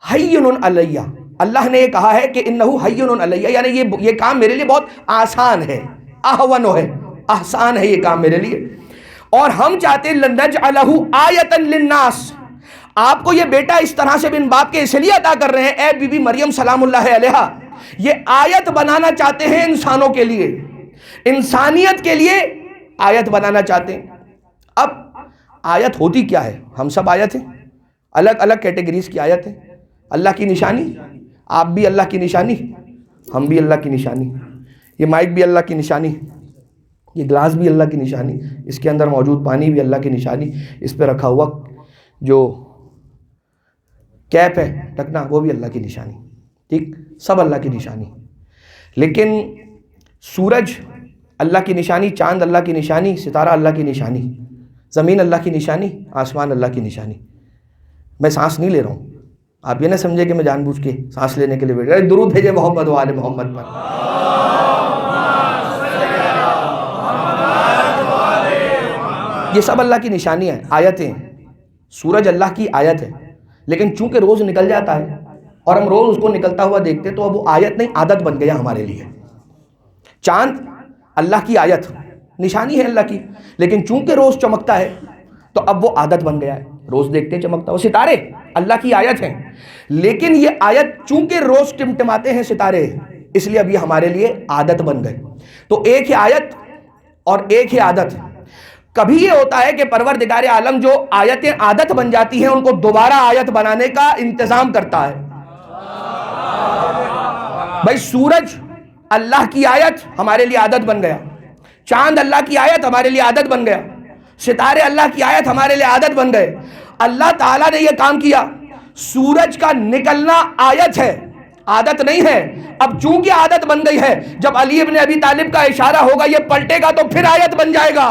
Speaker 1: حیّن علیہ، اللہ نے یہ کہا ہے کہ انہو حیّن علیہ، یعنی یہ کام میرے لیے بہت آسان ہے، اہون ہے، آسان ہے یہ کام میرے لیے، اور ہم چاہتے ہیں لنجعلہ آیۃ للناس، آپ کو یہ بیٹا اس طرح سے بن باپ کے اس لیے عطا کر رہے ہیں اے بی بی مریم سلام اللہ علیہا، یہ آیت بنانا چاہتے ہیں انسانوں کے لیے، انسانیت کے لیے آیت بنانا چاہتے ہیں۔ اب آیت ہوتی کیا ہے؟ ہم سب آیت ہیں، الگ الگ کیٹیگریز کی آیت ہیں۔ اللہ کی نشانی، آپ بھی اللہ کی نشانی، ہم بھی اللہ کی نشانی، یہ مائک بھی اللہ کی نشانی، یہ گلاس بھی اللہ کی نشانی، اس کے اندر موجود پانی بھی اللہ کی نشانی، اس پہ رکھا ہوا جو کیپ ہے ٹکنا وہ بھی اللہ کی نشانی، ٹھیک، سب اللہ کی نشانی۔ لیکن سورج اللہ کی نشانی، چاند اللہ کی نشانی، ستارہ اللہ کی نشانی، زمین اللہ کی نشانی، آسمان اللہ کی نشانی۔ میں سانس نہیں لے رہا ہوں، آپ یہ نہ سمجھے کہ میں جان بوجھ کے سانس لینے کے لیے بیٹھ رہا ہوں۔ درود بھیجے محمد و آل محمد پر۔ یہ سب اللہ کی نشانی ہیں، آیتیں۔ سورج اللہ کی آیت ہے، لیکن چونکہ روز نکل جاتا ہے اور ہم روز اس کو نکلتا ہوا دیکھتے تو اب وہ آیت نہیں، عادت بن گیا ہمارے لیے۔ چاند اللہ کی آیت، نشانی ہے اللہ کی، لیکن چونکہ روز چمکتا ہے تو اب وہ عادت بن گیا ہے، روز دیکھتے چمکتا ہوا۔ ستارے اللہ کی آیت ہیں، لیکن یہ آیت چونکہ روز ٹمٹماتے ہیں ستارے، اس لیے اب یہ ہمارے لیے عادت بن گئے۔ تو ایک ہے آیت اور ایک ہے عادت۔ کبھی یہ ہوتا ہے کہ پروردگار عالم جو آیتیں عادت بن جاتی ہیں ان کو دوبارہ آیت بنانے کا انتظام کرتا ہے۔ بھائی سورج اللہ کی آیت ہمارے لیے عادت بن گیا، چاند اللہ کی آیت ہمارے لیے عادت بن گیا، ستارے اللہ کی آیت ہمارے لیے عادت بن گئے۔ اللہ تعالیٰ نے یہ کام کیا، سورج کا نکلنا آیت ہے، عادت نہیں ہے۔ اب چونکہ عادت بن گئی ہے، جب علی ابن ابی طالب کا اشارہ ہوگا یہ پلٹے گا تو پھر آیت بن جائے گا۔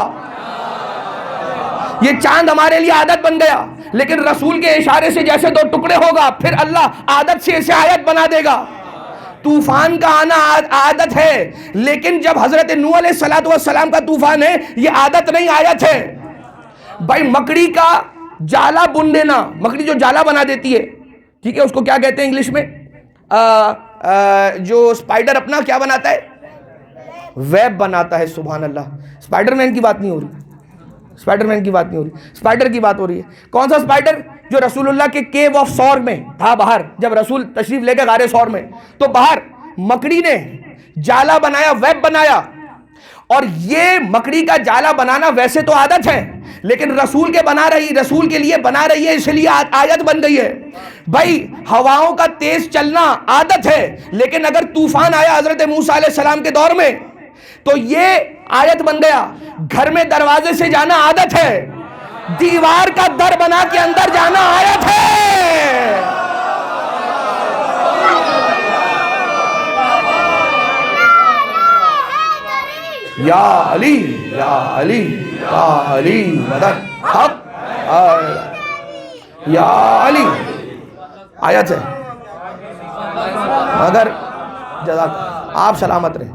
Speaker 1: یہ چاند ہمارے لیے عادت بن گیا، لیکن رسول کے اشارے سے جیسے دو ٹکڑے ہوگا پھر اللہ عادت سے اسے آیت بنا دے گا۔ طوفان کا آنا عادت ہے، لیکن جب حضرت نوح علیہ السلام کا طوفان ہے یہ عادت نہیں، آیت ہے۔ بھائی مکڑی کا جالا بن دینا، مکڑی جو جالا بنا دیتی ہے، ٹھیک ہے، اس کو کیا کہتے ہیں انگلش میں؟ جو سپائڈر اپنا کیا بناتا ہے؟ ویب بناتا ہے، سبحان اللہ۔ سپائڈر مین کی بات نہیں ہو رہی، سپائڈر مین کی بات نہیں ہو رہی، سپائڈر کی بات ہو رہی ہے۔ کون سا سپائڈر؟ جو رسول اللہ کے کیو آف سور میں تھا، باہر جب رسول تشریف لے کے غار سور میں، تو باہر مکڑی نے جالا بنایا، ویب بنایا۔ اور یہ مکڑی کا جالا بنانا ویسے تو عادت ہے، لیکن رسول کے لیے بنا رہی ہے، اس لیے آیت بن گئی ہے۔ بھائی ہواؤں کا تیز چلنا عادت ہے، لیکن اگر طوفان آیا حضرت موسیٰ علیہ السلام کے دور میں تو یہ آیت بن گیا۔ گھر میں دروازے سے جانا عادت ہے، دیوار کا در بنا کے اندر جانا آیت ہے۔ یا علی یا علی یا علی مدد حق یا علی، آیت ہے۔ مگر جزاک آپ سلامت رہیں،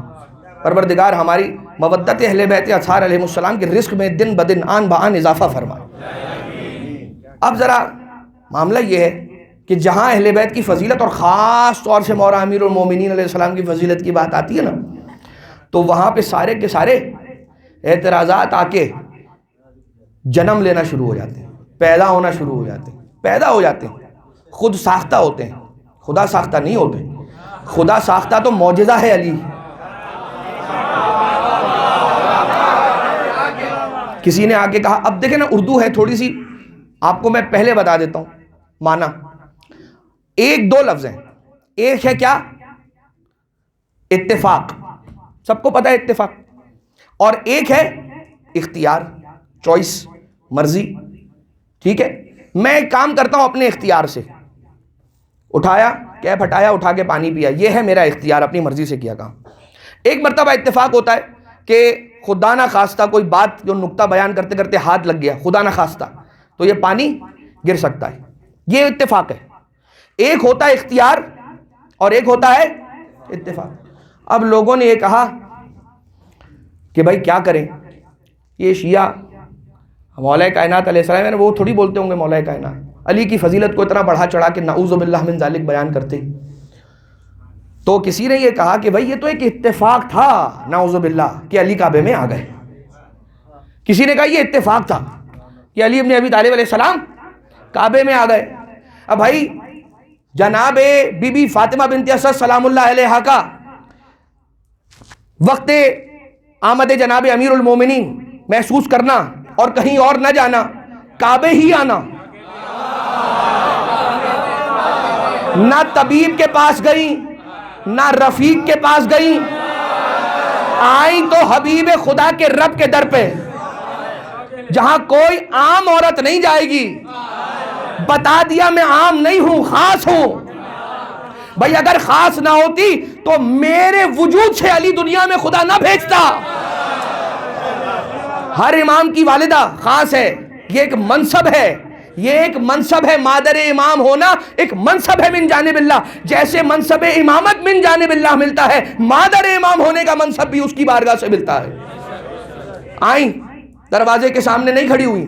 Speaker 1: پروردگار ہماری مودت اہل بیت اطہار علیہ السلام کے رزق میں دن بدن آن بآن اضافہ فرمائے۔ اب ذرا معاملہ یہ ہے کہ جہاں اہل بیت کی فضیلت اور خاص طور سے مولا امیر المومنین علیہ السلام کی فضیلت کی بات آتی ہے نا، تو وہاں پہ سارے کے سارے اعتراضات آ کے جنم لینا شروع ہو جاتے ہیں، پیدا ہونا شروع ہو جاتے ہیں، پیدا ہو جاتے ہیں، خود ساختہ ہوتے ہیں، خدا ساختہ نہیں ہوتے۔ خدا ساختہ تو معجزہ ہے علی۔ کسی نے آگے کہا، اب دیکھیں نا اردو ہے تھوڑی سی، آپ کو میں پہلے بتا دیتا ہوں معنی۔ ایک دو لفظ ہیں، ایک ہے کیا؟ اتفاق، سب کو پتہ ہے اتفاق، اور ایک ہے اختیار، چوائس، مرضی، ٹھیک ہے۔ میں ایک کام کرتا ہوں اپنے اختیار سے، اٹھایا کیپ ہٹایا، اٹھا کے پانی پیا، یہ ہے میرا اختیار، اپنی مرضی سے کیا کام۔ ایک مرتبہ اتفاق ہوتا ہے کہ خدا نہ خواستہ کوئی بات جو نقطہ بیان کرتے کرتے ہاتھ لگ گیا، خدا نہ خواستہ، تو یہ پانی گر سکتا ہے، یہ اتفاق ہے۔ ایک ہوتا ہے اختیار اور ایک ہوتا ہے اتفاق۔ اب لوگوں نے یہ کہا کہ بھائی کیا کریں، یہ شیعہ مولا کائنات علیہ السلام، یعنی وہ تھوڑی بولتے ہوں گے مولا کائنات، علی کی فضیلت کو اتنا بڑھا چڑھا کے نعوذ باللہ من ذالک بیان کرتے. تو کسی نے یہ کہا کہ بھائی یہ تو ایک اتفاق تھا نعوذ باللہ کہ علی کعبے میں آ گئے. کسی نے کہا یہ اتفاق تھا کہ علی ابن ابی طالب علیہ السلام کعبے میں آ گئے. اب بھائی جناب بی بی فاطمہ بنت اسد سلام اللہ علیہا کا وقت آمد جناب امیر المومنین محسوس کرنا اور کہیں اور نہ جانا، کعبے ہی آنا. نہ طبیب کے پاس گئیں، نہ رفیق کے پاس گئیں، آئیں تو حبیب خدا کے رب کے در پہ، جہاں کوئی عام عورت نہیں جائے گی. بتا دیا میں عام نہیں ہوں، خاص ہوں. بھائی اگر خاص نہ ہوتی تو میرے وجود سے علی دنیا میں خدا نہ بھیجتا. ہر امام کی والدہ خاص ہے، یہ ایک منصب ہے، یہ ایک منصب ہے. مادر امام ہونا ایک منصب ہے من جانب اللہ. جیسے منصب امامت من جانب اللہ ملتا ہے، مادر امام ہونے کا منصب بھی اس کی بارگاہ سے ملتا ہے. آئیں، دروازے کے سامنے نہیں کھڑی ہوئی،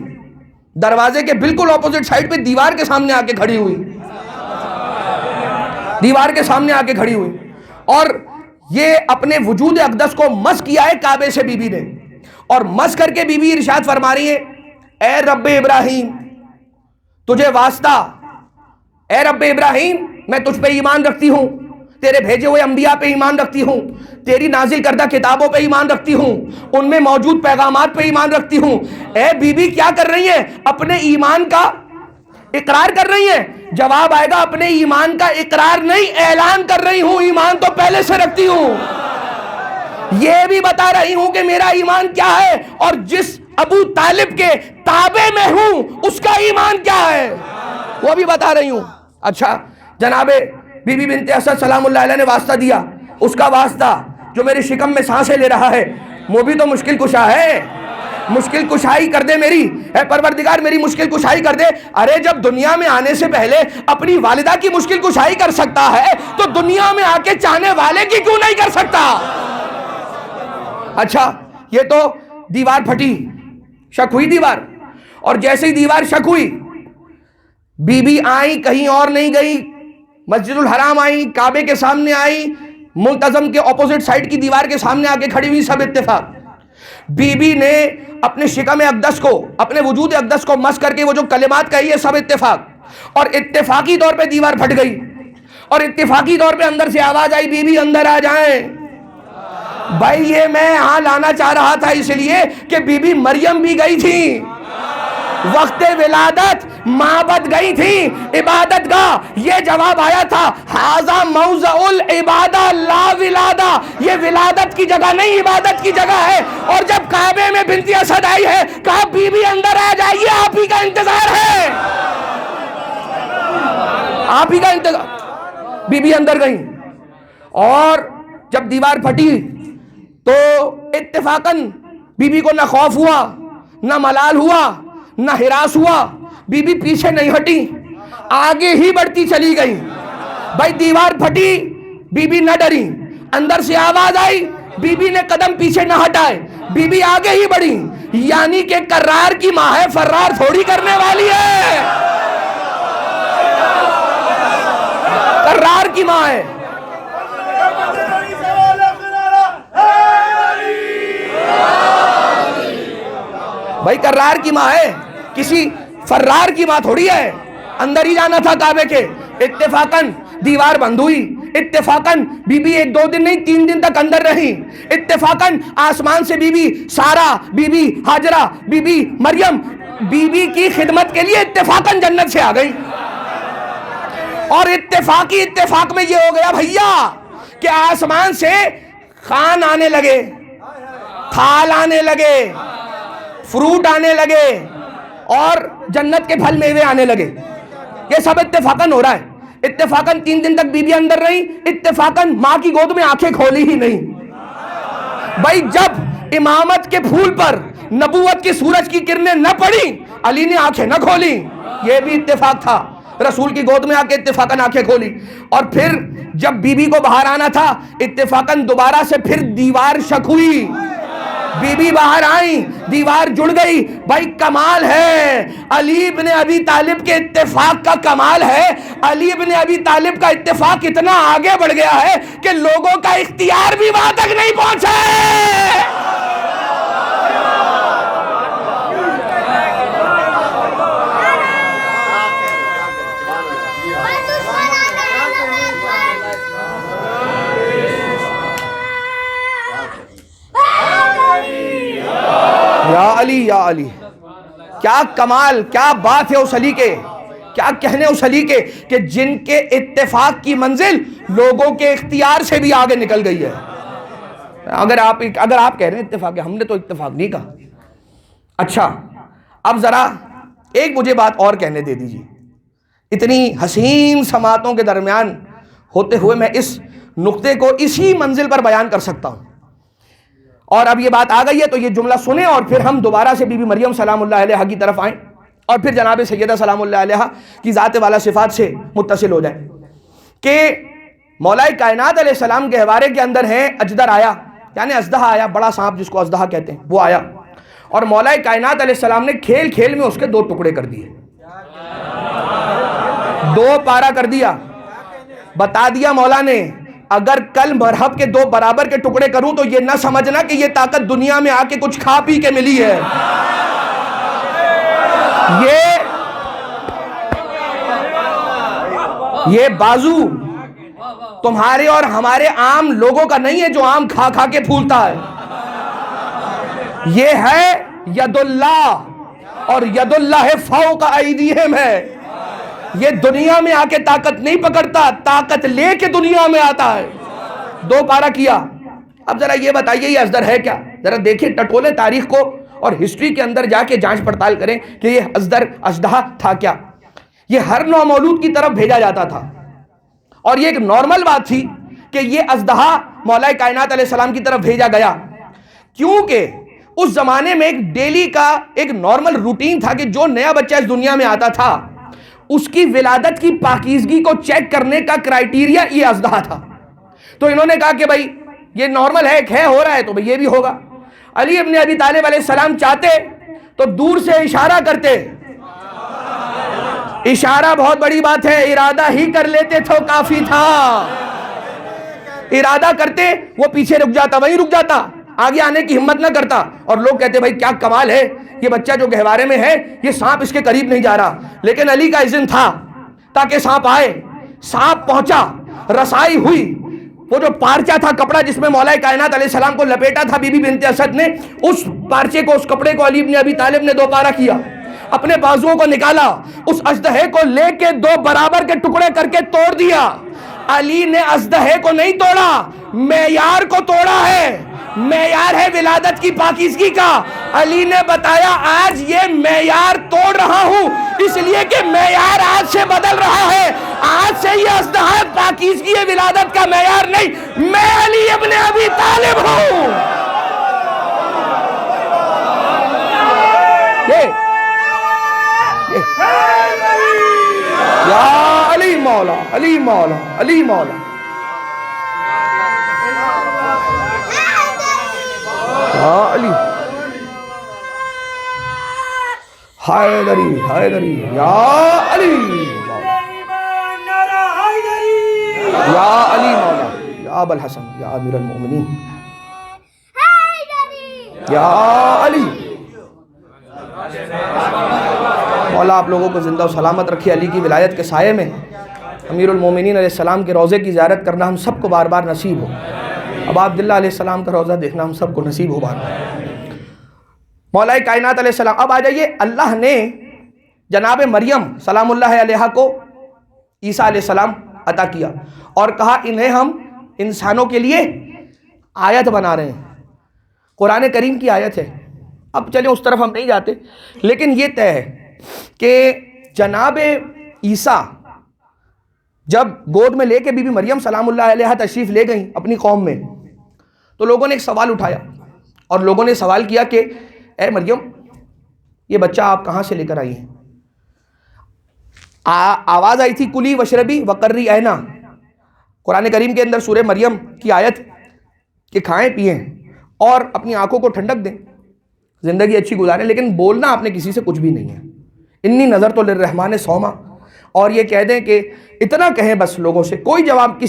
Speaker 1: دروازے کے بالکل اپوزٹ سائڈ پہ دیوار کے سامنے آ کے کھڑی ہوئی، دیوار کے سامنے آ کے کھڑی ہوئی. اور یہ اپنے وجود اقدس کو مس کیا ہے کعبے سے بی بی نے، اور مس کر کے بی بی ارشاد فرما رہی ہے اے رب ابراہیم تجھے واسطہ، اے رب ابراہیم میں تجھ پہ ایمان رکھتی ہوں، تیرے بھیجے ہوئے انبیاء پہ ایمان رکھتی ہوں، تیری نازل کردہ کتابوں پہ ایمان رکھتی ہوں، ان میں موجود پیغامات پہ ایمان رکھتی ہوں. اے بی بی کیا کر رہی ہیں؟ اپنے ایمان کا اقرار کر رہی ہیں. جواب آئے گا اپنے ایمان کا اقرار نہیں، اعلان کر رہی ہوں، ایمان تو پہلے سے رکھتی ہوں. یہ بھی بتا رہی ہوں کہ میرا ایمان کیا ہے، اور جس ابو طالب کے تابع میں ہوں اس کا ایمان کیا ہے وہ بھی بتا رہی ہوں. اچھا جناب بی بی بنت اسد سلام اللہ علیہ نے واسطہ دیا. اس کا واسطہ جو میرے شکم میں سانسیں لے رہا ہے وہ بھی تو مشکل کشا ہے. مشکل کشائی کر دے میری، اے پروردگار میری مشکل کشائی کر دے. ارے جب دنیا میں آنے سے پہلے اپنی والدہ کی مشکل کشائی کر سکتا ہے تو دنیا میں آ کے چاہنے والے کی کیوں نہیں کر سکتا؟ اچھا یہ تو دیوار پھٹی، شک ہوئی دیوار، اور جیسے ہی دیوار شک ہوئی بی بی آئی، کہیں اور نہیں گئی، مسجد الحرام آئی، کعبے کے سامنے آئی، ملتزم کے اپوزٹ سائڈ کی دیوار کے سامنے آ کے کھڑی ہوئی. سب اتفاق. بی بی نے اپنے شکم اقدس کو، اپنے وجود اقدس کو مس کر کے وہ جو کلمات کہی ہے، سب اتفاق. اور اتفاقی طور پہ دیوار پھٹ گئی، اور اتفاقی طور پہ اندر سے آواز آئی بی بی اندر آ جائیں. بھائی یہ میں یہاں لانا چاہ رہا تھا اس لیے کہ بی بی مریم بھی گئی تھی، وقت ولادت معبد گئی تھی، عبادت گاہ. یہ جواب آیا تھا ھذا موضع العبادہ لا ولادہ، یہ ولادت کی جگہ نہیں عبادت کی جگہ ہے. اور جب کعبے میں بنت اسد آئی ہے کہا بی بی اندر آ جائیے، آپ ہی کا انتظار ہے، آپ ہی کا انتظار. بی بی اندر گئی، اور جب دیوار پھٹی تو اتفاقاً بی بی کو نہ خوف ہوا، نہ ملال ہوا، نہ ہراس ہوا. بی بی پیچھے نہیں ہٹی، آگے ہی بڑھتی چلی گئی. بھائی دیوار پھٹی، بی بی نہ ڈری، اندر سے آواز آئی، بی بی نے قدم پیچھے نہ ہٹائے، بی بی آگے ہی بڑھی. یعنی کہ کرار کی ماں ہے، فرار تھوڑی کرنے والی ہے، کرار کی ماں ہے. بھائی کرار کی ماں ہے، کسی فرار کی ماں تھوڑی ہے. اندر ہی جانا تھا کعبے کے. اتفاقاً دیوار بند ہوئی، اتفاقاً بی بی 1-2 دن نہیں 3 دن تک اندر رہی. اتفاقاً آسمان سے بی بی سارا، بی بی ہاجرہ، بی بی مریم بی بی کی خدمت کے لیے اتفاقاً جنت سے آ گئی. اور اتفاقی اتفاق میں یہ ہو گیا بھیا کہ آسمان سے خوان آنے لگے، تھال آنے لگے، فروٹ آنے لگے، اور جنت کے پھل میوے آنے لگے. یہ سب اتفاقاً ہو رہا ہے. اتفاقاً 3 دن تک بی بی اندر رہی، اتفاقاً ماں کی گود میں آنکھیں کھولی ہی نہیں. بھائی جب امامت کے پھول پر نبوت کی سورج کی کرنیں نہ پڑی، علی نے آنکھیں نہ کھولی. یہ بھی اتفاق تھا. رسول کی گود میں آ کے اتفاقاً آنکھیں کھولی، اور پھر جب بی بی کو باہر آنا تھا اتفاقاً دوبارہ سے پھر دیوار شک ہوئی، بی بی باہر آئیں، دیوار جڑ گئی۔ بھائی کمال ہے، علی بن ابی طالب کے اتفاق کا کمال ہے۔ علی بن ابی طالب کا اتفاق اتنا آگے بڑھ گیا ہے کہ لوگوں کا اختیار بھی وہاں تک نہیں پہنچا ہے۔ یا علی یا علی، کیا کمال، کیا بات ہے اس علی کے، کیا کہنے اس علی کے کہ جن کے اتفاق کی منزل لوگوں کے اختیار سے بھی آگے نکل گئی ہے۔ اگر آپ کہہ رہے ہیں اتفاق ہے، ہم نے تو اتفاق نہیں کہا۔ اچھا اب ذرا ایک مجھے بات اور کہنے دے دیجیے، اتنی حسین سماعتوں کے درمیان ہوتے ہوئے میں اس نقطے کو اسی منزل پر بیان کر سکتا ہوں، اور اب یہ بات آ گئی ہے تو یہ جملہ سنیں اور پھر ہم دوبارہ سے بی بی مریم سلام اللہ علیہا کی طرف آئیں اور پھر جناب سیدہ سلام اللہ علیہا کی ذات والا صفات سے متصل ہو جائیں کہ مولا کائنات علیہ السلام کے حوارے کے اندر ہے اجدر آیا، یعنی ازدہا آیا، بڑا سانپ جس کو ازدہا کہتے ہیں وہ آیا، اور مولا کائنات علیہ السلام نے کھیل کھیل میں اس کے 2 ٹکڑے کر دیے، 2 پارا کر دیا۔ بتا دیا مولا نے اگر کل مرحب کے 2 برابر کے ٹکڑے کروں تو یہ نہ سمجھنا کہ یہ طاقت دنیا میں آ کے کچھ کھا پی کے ملی ہے، یہ بازو تمہارے اور ہمارے عام لوگوں کا نہیں ہے جو عام کھا کھا کے پھولتا ہے، یہ ہے ید اللہ، اور ید اللہ فوق ایدیہم ہے۔ یہ دنیا میں آ کے طاقت نہیں پکڑتا، طاقت لے کے دنیا میں آتا ہے۔ 2 پارا کیا۔ اب ذرا یہ بتائیے یہ ازدر ہے کیا؟ ذرا دیکھیں، ٹٹولے تاریخ کو اور ہسٹری کے اندر جا کے جانچ پڑتال کریں کہ یہ ازدر اژدہا تھا کیا۔ یہ ہر نو مولود کی طرف بھیجا جاتا تھا، اور یہ ایک نارمل بات تھی کہ یہ اژدہا مولا کائنات علیہ السلام کی طرف بھیجا گیا، کیونکہ اس زمانے میں ایک ڈیلی کا ایک نارمل روٹین تھا کہ جو نیا بچہ اس دنیا میں آتا تھا اس کی ولادت کی پاکیزگی کو چیک کرنے کا کرائیٹیریا یہ اژدہا تھا۔ تو انہوں نے کہا کہ بھائی یہ نارمل ہے، ہو رہا ہے تو بھئی یہ بھی ہوگا۔ علی ابن ابی طالب علیہ السلام چاہتے تو دور سے اشارہ کرتے، اشارہ بہت بڑی بات ہے، ارادہ ہی کر لیتے تو کافی تھا۔ ارادہ کرتے وہ پیچھے رک جاتا، وہیں رک جاتا، آگے آنے کی ہمت نہ کرتا، اور لوگ کہتے بھائی کیا کمال ہے، یہ بچہ جو گہوارے میں ہے یہ سانپ اس کے قریب نہیں جا رہا، لیکن علی کا اذن تھا تاکہ سانپ آئے۔ سانپ پہنچا، رسائی ہوئی، وہ جو پارچہ تھا کپڑا جس میں مولا کائنات علیہ السلام کو لپیٹا تھا بی بی بنت اسد نے، اس پارچے کو، اس کپڑے کو علی ابن ابی طالب نے 2 پارا کیا، اپنے بازوؤں کو نکالا، اس اژدہے کو لے کے 2 برابر کے ٹکڑے کر کے توڑ دیا۔ علی نے اژدہے کو نہیں توڑا، معیار کو توڑا ہے، معیار ہے ولادت کی پاکیزگی کا۔ علی نے بتایا آج یہ معیار توڑ رہا ہوں اس لیے کہ معیار آج سے بدل رہا ہے، آج سے یہ اژدہا پاکیزگی ولادت کا معیار نہیں، میں علی ابن ابی طالب ہوں۔ یا علی مولا، علی مولا، علی مولا، یا علی، حیدری، حیدری، یا علی مولا، یا علی مولا، یا ابا الحسن، یا امیر المؤمنین، یا علی مولا آپ لوگوں کو زندہ و سلامت رکھے، علی کی ولایت کے سائے میں امیر المومنین علیہ السلام کے روضے کی زیارت کرنا ہم سب کو بار بار نصیب ہو، اب عبداللہ علیہ السلام کا روضہ دیکھنا ہم سب کو نصیب ہو بار بار۔ مولا کائنات علیہ السلام، اب آ جائیے، اللہ نے جناب مریم سلام اللہ علیہا کو عیسیٰ علیہ السلام عطا کیا اور کہا انہیں ہم انسانوں کے لیے آیت بنا رہے ہیں، قرآن کریم کی آیت ہے۔ اب چلیں اس طرف ہم نہیں جاتے، لیکن یہ طے ہے کہ جناب عیسیٰ جب گود میں لے کے بی بی مریم سلام اللہ علیہا تشریف لے گئیں اپنی قوم میں، تو لوگوں نے ایک سوال اٹھایا اور لوگوں نے سوال کیا کہ اے مریم یہ بچہ آپ کہاں سے لے کر آئی ہیں؟ آواز آئی تھی کلی وشربی وقرری عینا، قرآن کریم کے اندر سورہ مریم کی آیت کہ کھائیں پئیں اور اپنی آنکھوں کو ٹھنڈک دیں، زندگی اچھی گزاریں، لیکن بولنا آپ نے کسی سے کچھ بھی نہیں ہے. انی نظرت للرحمن صوما، اور یہ کہہ دیں کہ اتنا کہیں بس لوگوں سے، کوئی جواب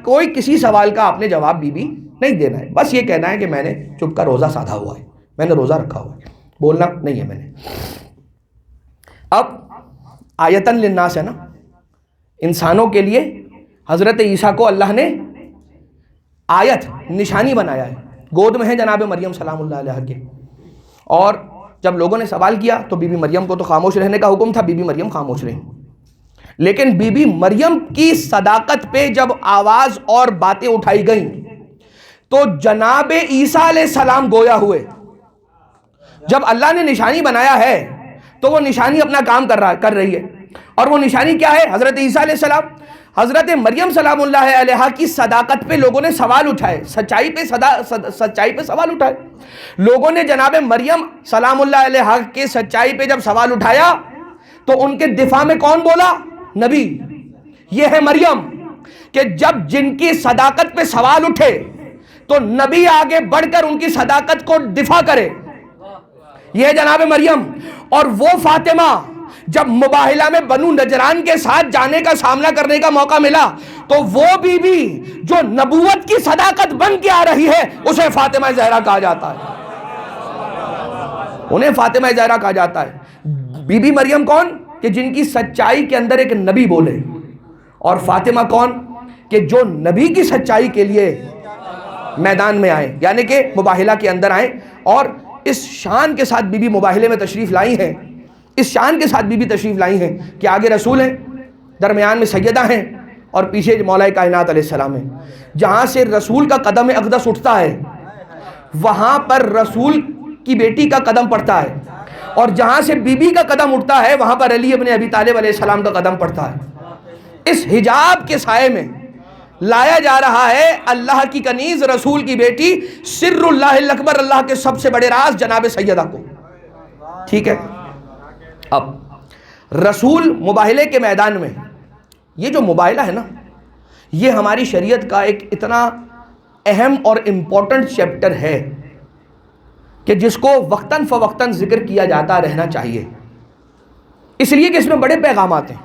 Speaker 1: کوئی کسی سوال کا آپ نے جواب بھی نہیں دینا ہے، بس یہ کہنا ہے کہ میں نے چپ کا روزہ سادھا ہوا ہے، میں نے روزہ رکھا ہوا ہے، بولنا نہیں ہے میں نے. اب آیتن للناس ہے نا، انسانوں کے لیے حضرت عیسیٰ کو اللہ نے آیت نشانی بنایا ہے، گود میں ہے جناب مریم سلام اللہ علیہ کے. اور جب لوگوں نے سوال کیا تو بی بی مریم کو تو خاموش رہنے کا حکم تھا، بی بی مریم خاموش رہی، لیکن بی بی مریم کی صداقت پہ جب آواز اور باتیں اٹھائی گئیں تو جناب عیسیٰ علیہ السلام گویا ہوئے. جب اللہ نے نشانی بنایا ہے تو وہ نشانی اپنا کام کر رہی ہے، اور وہ نشانی کیا ہے؟ حضرت عیسیٰ علیہ السلام. حضرت مریم سلام اللہ علیہا کی صداقت پہ لوگوں نے سوال اٹھائے، سچائی پہ سوال اٹھائے. لوگوں نے جناب مریم سلام اللہ علیہا کے سچائی پہ جب سوال اٹھایا تو ان کے دفاع میں کون بولا؟ نبی. یہ ہے مریم کہ جب جن کی صداقت پہ سوال اٹھے تو نبی آگے بڑھ کر ان کی صداقت کو دفاع کرے. یہ ہے جناب مریم. اور وہ فاطمہ جب مباہلہ میں بنو نجران کے ساتھ جانے کا سامنا کرنے کا موقع ملا تو وہ بی بی جو نبوت کی صداقت بن کے آ رہی ہے اسے فاطمہ زہرا کہا جاتا ہے، انہیں فاطمہ زہرا کہا جاتا ہے. بی بی مریم کون؟ کہ جن کی سچائی کے اندر ایک نبی بولے. اور فاطمہ کون؟ کہ جو نبی کی سچائی کے لیے میدان میں آئے، یعنی کہ مباہلہ کے اندر آئے. اور اس شان کے ساتھ بی بی مباہلے میں تشریف لائی ہیں، اس شان کے ساتھ بی بی تشریف لائی ہیں کہ آگے رسول ہیں، درمیان میں سیدہ ہیں اور پیچھے مولا کائنات علیہ السلام ہیں. جہاں سے رسول کا قدم اقدس اٹھتا ہے وہاں پر رسول کی بیٹی کا قدم پڑتا ہے، اور جہاں سے بی بی کا قدم اٹھتا ہے وہاں پر علی ابن ابی طالب علیہ السلام کا قدم پڑتا ہے. اس حجاب کے سائے میں لایا جا رہا ہے اللہ کی کنیز رسول کی بیٹی سر اللہ الاکبر، اللہ کے سب سے بڑے راز جناب سیدہ کو. ٹھیک ہے. اب رسول مباہلے کے میدان میں، یہ جو مباہلہ ہے نا یہ ہماری شریعت کا ایک اتنا اہم اور امپورٹنٹ چیپٹر ہے کہ جس کو وقتاً فوقتاً ذکر کیا جاتا رہنا چاہیے، اس لیے کہ اس میں بڑے پیغامات ہیں.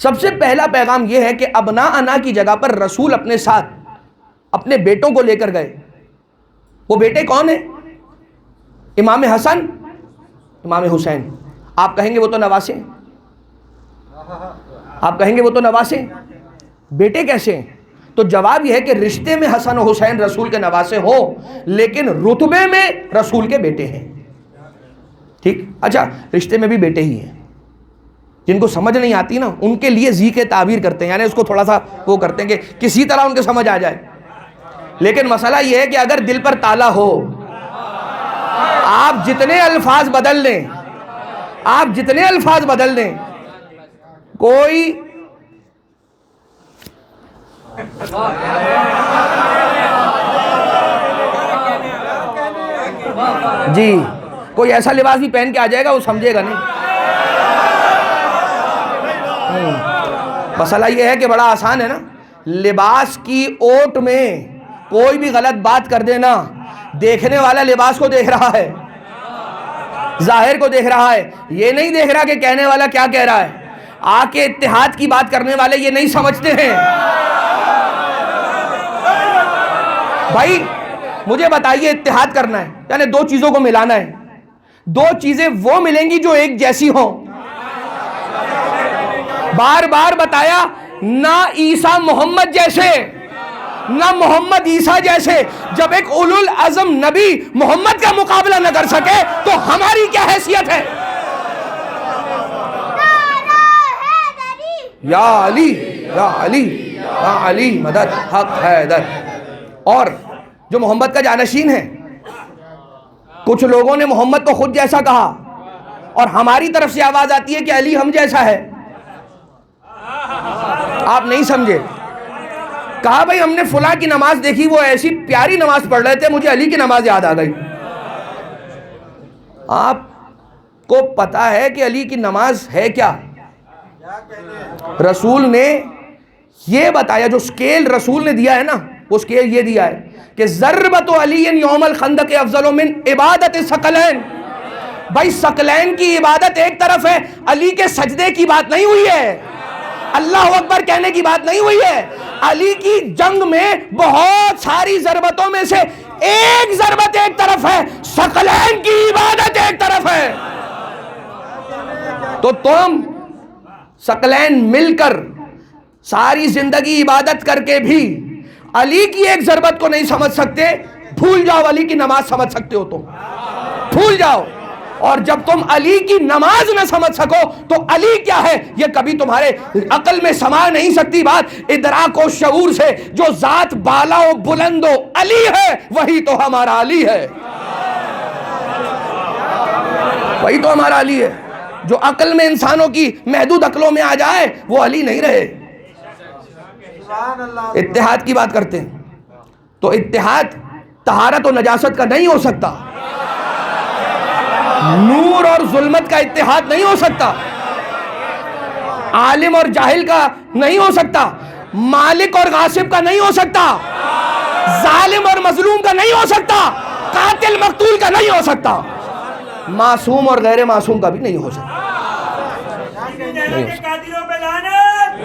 Speaker 1: سب سے پہلا پیغام یہ ہے کہ ابناءنا کی جگہ پر رسول اپنے ساتھ اپنے بیٹوں کو لے کر گئے. وہ بیٹے کون ہیں؟ امام حسن، امام حسین. آپ کہیں گے وہ تو نواسے ہیں، آپ کہیں گے وہ تو نواسے ہیں، بیٹے کیسے ہیں؟ تو جواب یہ ہے کہ رشتے میں حسن و حسین رسول کے نواسے ہو لیکن رتبے میں رسول کے بیٹے ہیں. ٹھیک. اچھا رشتے میں بھی بیٹے ہی ہیں، جن کو سمجھ نہیں آتی نا ان کے لیے زی کے تعبیر کرتے ہیں، یعنی اس کو تھوڑا سا وہ کرتے ہیں کہ کسی طرح ان کے سمجھ آ جائے. لیکن مسئلہ یہ ہے کہ اگر دل پر تالا ہو، آپ جتنے الفاظ بدل لیں، آپ جتنے الفاظ بدل دیں، کوئی جی کوئی ایسا لباس بھی پہن کے آ جائے گا وہ سمجھے گا نہیں. مسئلہ یہ ہے کہ بڑا آسان ہے نا، لباس کی اوٹ میں کوئی بھی غلط بات کر دینا، دیکھنے والا لباس کو دیکھ رہا ہے، ظاہر کو دیکھ رہا ہے، یہ نہیں دیکھ رہا کہ کہنے والا کیا کہہ رہا ہے. آ کے اتحاد کی بات کرنے والے یہ نہیں سمجھتے ہیں. بھائی مجھے بتائیے اتحاد کرنا ہے یعنی دو چیزوں کو ملانا ہے، دو چیزیں وہ ملیں گی جو ایک جیسی ہوں. بار بار بتایا نہ عیسیٰ محمد جیسے نہ محمد عیسیٰ جیسے. جب ایک اولو العزم نبی محمد کا مقابلہ نہ کر سکے تو ہماری کیا حیثیت ہے؟ یا علی یا علی یا علی مدد حق حیدر. اور جو محمد کا جانشین ہے، کچھ لوگوں نے محمد کو خود جیسا کہا اور ہماری طرف سے آواز آتی ہے کہ علی ہم جیسا ہے. آپ نہیں سمجھے. کہا بھائی ہم نے فلاں کی نماز دیکھی، وہ ایسی پیاری نماز پڑھ رہے تھے، مجھے علی کی نماز یاد آ گئی. آپ کو پتا ہے کہ علی کی نماز ہے کیا؟ رسول نے یہ بتایا، جو سکیل رسول نے دیا ہے نا، وہ سکیل یہ دیا ہے کہ ضربت علی یوم الخندق افضل من عبادت ثقلین. بھائی ثقلین کی عبادت ایک طرف ہے، علی کے سجدے کی بات نہیں ہوئی ہے، اللہ اکبر کہنے کی بات نہیں ہوئی ہے. علی کی جنگ میں بہت ساری ضربتوں میں سے ایک ضربت ایک طرف ہے، ثقلین کی عبادت ایک طرف ہے. تو تم ثقلین مل کر ساری زندگی عبادت کر کے بھی علی کی ایک ضربت کو نہیں سمجھ سکتے. بھول جاؤ علی کی نماز سمجھ سکتے ہو تم، بھول جاؤ. اور جب تم علی کی نماز نہ سمجھ سکو تو علی کیا ہے یہ کبھی تمہارے عقل میں سما نہیں سکتی بات. ادراک و شعور سے جو ذات بالا و بلند و علی ہے وہی تو ہمارا علی ہے، وہی تو ہمارا علی ہے. جو عقل میں انسانوں کی محدود عقلوں میں آ جائے وہ علی نہیں رہے. اتحاد کی بات کرتے ہیں تو اتحاد طہارت و نجاست کا نہیں ہو سکتا، نور اور ظلمت کا اتحاد نہیں ہو سکتا، عالم اور جاہل کا نہیں ہو سکتا، مالک اور غاصب کا نہیں ہو سکتا، ظالم اور مظلوم کا نہیں ہو سکتا، قاتل مقتول کا نہیں ہو سکتا، معصوم اور غیر معصوم کا بھی نہیں ہو سکتا.
Speaker 2: قاتلوں پہ لعنت،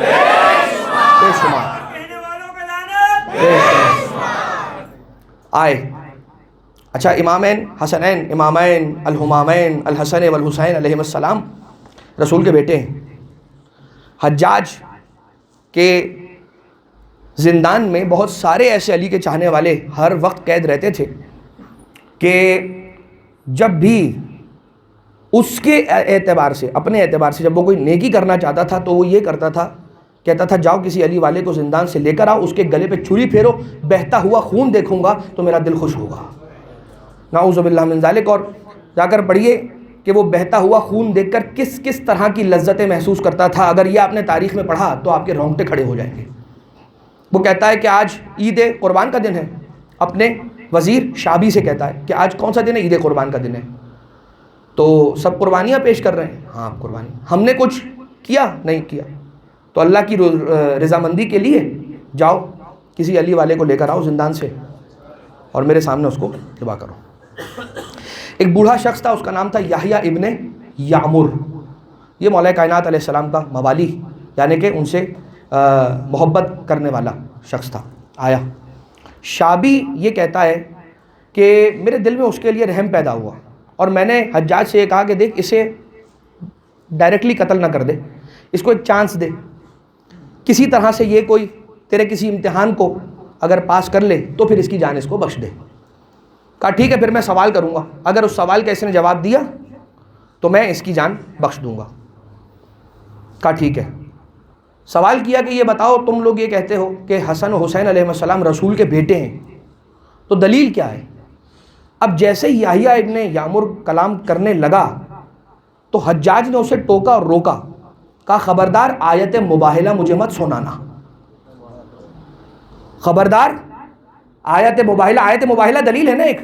Speaker 1: بے شمار
Speaker 2: کہنے والوں پہ لعنت.
Speaker 1: آئے. اچھا، امامین حسنین، امامین الہمامین الحسن والحسین علیہ السلام رسول کے بیٹے ہیں. حجاج کے زندان میں بہت سارے ایسے علی کے چاہنے والے ہر وقت قید رہتے تھے کہ جب بھی اس کے اعتبار سے، اپنے اعتبار سے جب وہ کوئی نیکی کرنا چاہتا تھا تو وہ یہ کرتا تھا، کہتا تھا جاؤ کسی علی والے کو زندان سے لے کر آؤ، اس کے گلے پہ چھری پھیرو، بہتا ہوا خون دیکھوں گا تو میرا دل خوش ہوگا. نعوذ باللہ من ذالک. اور جا کر پڑھیے کہ وہ بہتا ہوا خون دیکھ کر کس کس طرح کی لذتیں محسوس کرتا تھا. اگر یہ آپ نے تاریخ میں پڑھا تو آپ کے رونگٹے کھڑے ہو جائیں گے. وہ کہتا ہے کہ آج عید قربان کا دن ہے، اپنے وزیر شعبی سے کہتا ہے کہ آج کون سا دن ہے؟ عید قربان کا دن ہے. تو سب قربانیاں پیش کر رہے ہیں. ہاں قربانی. ہم نے کچھ کیا؟ نہیں کیا. تو اللہ کی رضامندی کے لیے جاؤ کسی علی والے کو لے کر آؤ زندان سے اور میرے سامنے اس کو ذبح کرو. ایک بوڑھا شخص تھا، اس کا نام تھا یحییٰ ابن یعمر. یہ مولا کائنات علیہ السلام کا موالی، یعنی کہ ان سے محبت کرنے والا شخص تھا. آیا شعبی یہ کہتا ہے کہ میرے دل میں اس کے لیے رحم پیدا ہوا اور میں نے حجاج سے یہ کہا کہ دیکھ اسے ڈائریکٹلی قتل نہ کر دے، اس کو ایک چانس دے، کسی طرح سے یہ کوئی تیرے کسی امتحان کو اگر پاس کر لے تو پھر اس کی جان اس کو بخش دے. کہا ٹھیک ہے، پھر میں سوال کروں گا، اگر اس سوال کا اس نے جواب دیا تو میں اس کی جان بخش دوں گا. کہا ٹھیک ہے. سوال کیا کہ یہ بتاؤ تم لوگ یہ کہتے ہو کہ حسن و حسین علیہ السلام رسول کے بیٹے ہیں، تو دلیل کیا ہے؟ اب جیسے ہی یحییٰ ابن یعمر کلام کرنے لگا تو حجاج نے اسے ٹوکا اور روکا. کہا خبردار آیت مباہلہ مجھے مت سنانا، خبردار آیت مباہلہ دلیل ہے نا ایک.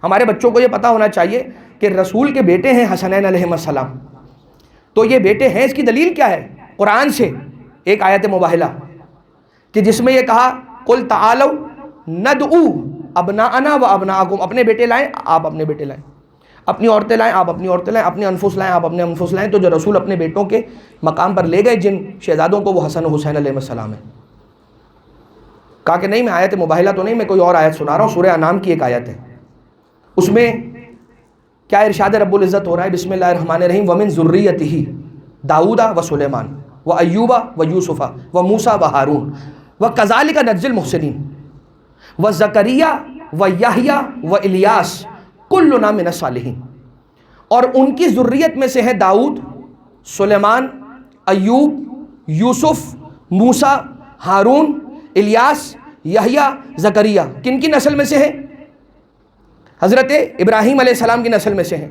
Speaker 1: ہمارے بچوں کو یہ پتا ہونا چاہیے کہ رسول کے بیٹے ہیں حسنین علیہ السلام، تو یہ بیٹے ہیں، اس کی دلیل کیا ہے؟ قرآن سے ایک آیت مباہلہ کہ جس میں یہ کہا قل تعالوا ندعو ابناءنا و ابناءکم، اپنے بیٹے لائیں آپ اپنے بیٹے لائیں، اپنی عورتیں لائیں آپ اپنی عورتیں لائیں، اپنے انفس لائیں آپ اپنے انفس لائیں. تو جو رسول اپنے بیٹوں کے مقام پر لے گئے جن شہزادوں کو، وہ حسن و حسین علیہ السلام ہیں. کہا کہ نہیں میں آیت مباہلہ تو نہیں، میں کوئی اور آیت سنا رہا ہوں. سورہ انعام کی ایک آیت ہے، اس میں کیا ارشاد رب العزت ہو رہا ہے؟ بسم اللہ الرحمن الرحیم ومن ذریتہ داؤد و سلیمان و ایوب و یوسف و موسیٰ و ہارون وکذالک نجزی المحسنین و زکریا و یحییٰ و الیاس کلنا من الصالحین. اور ان کی ذریت میں سے ہیں داؤد، سلیمان، ایوب، یوسف، موسیٰ، ہارون، الیاس، یحییٰ، زکریا. کن کی نسل میں سے ہیں؟ حضرت ابراہیم علیہ السلام کی نسل میں سے ہیں.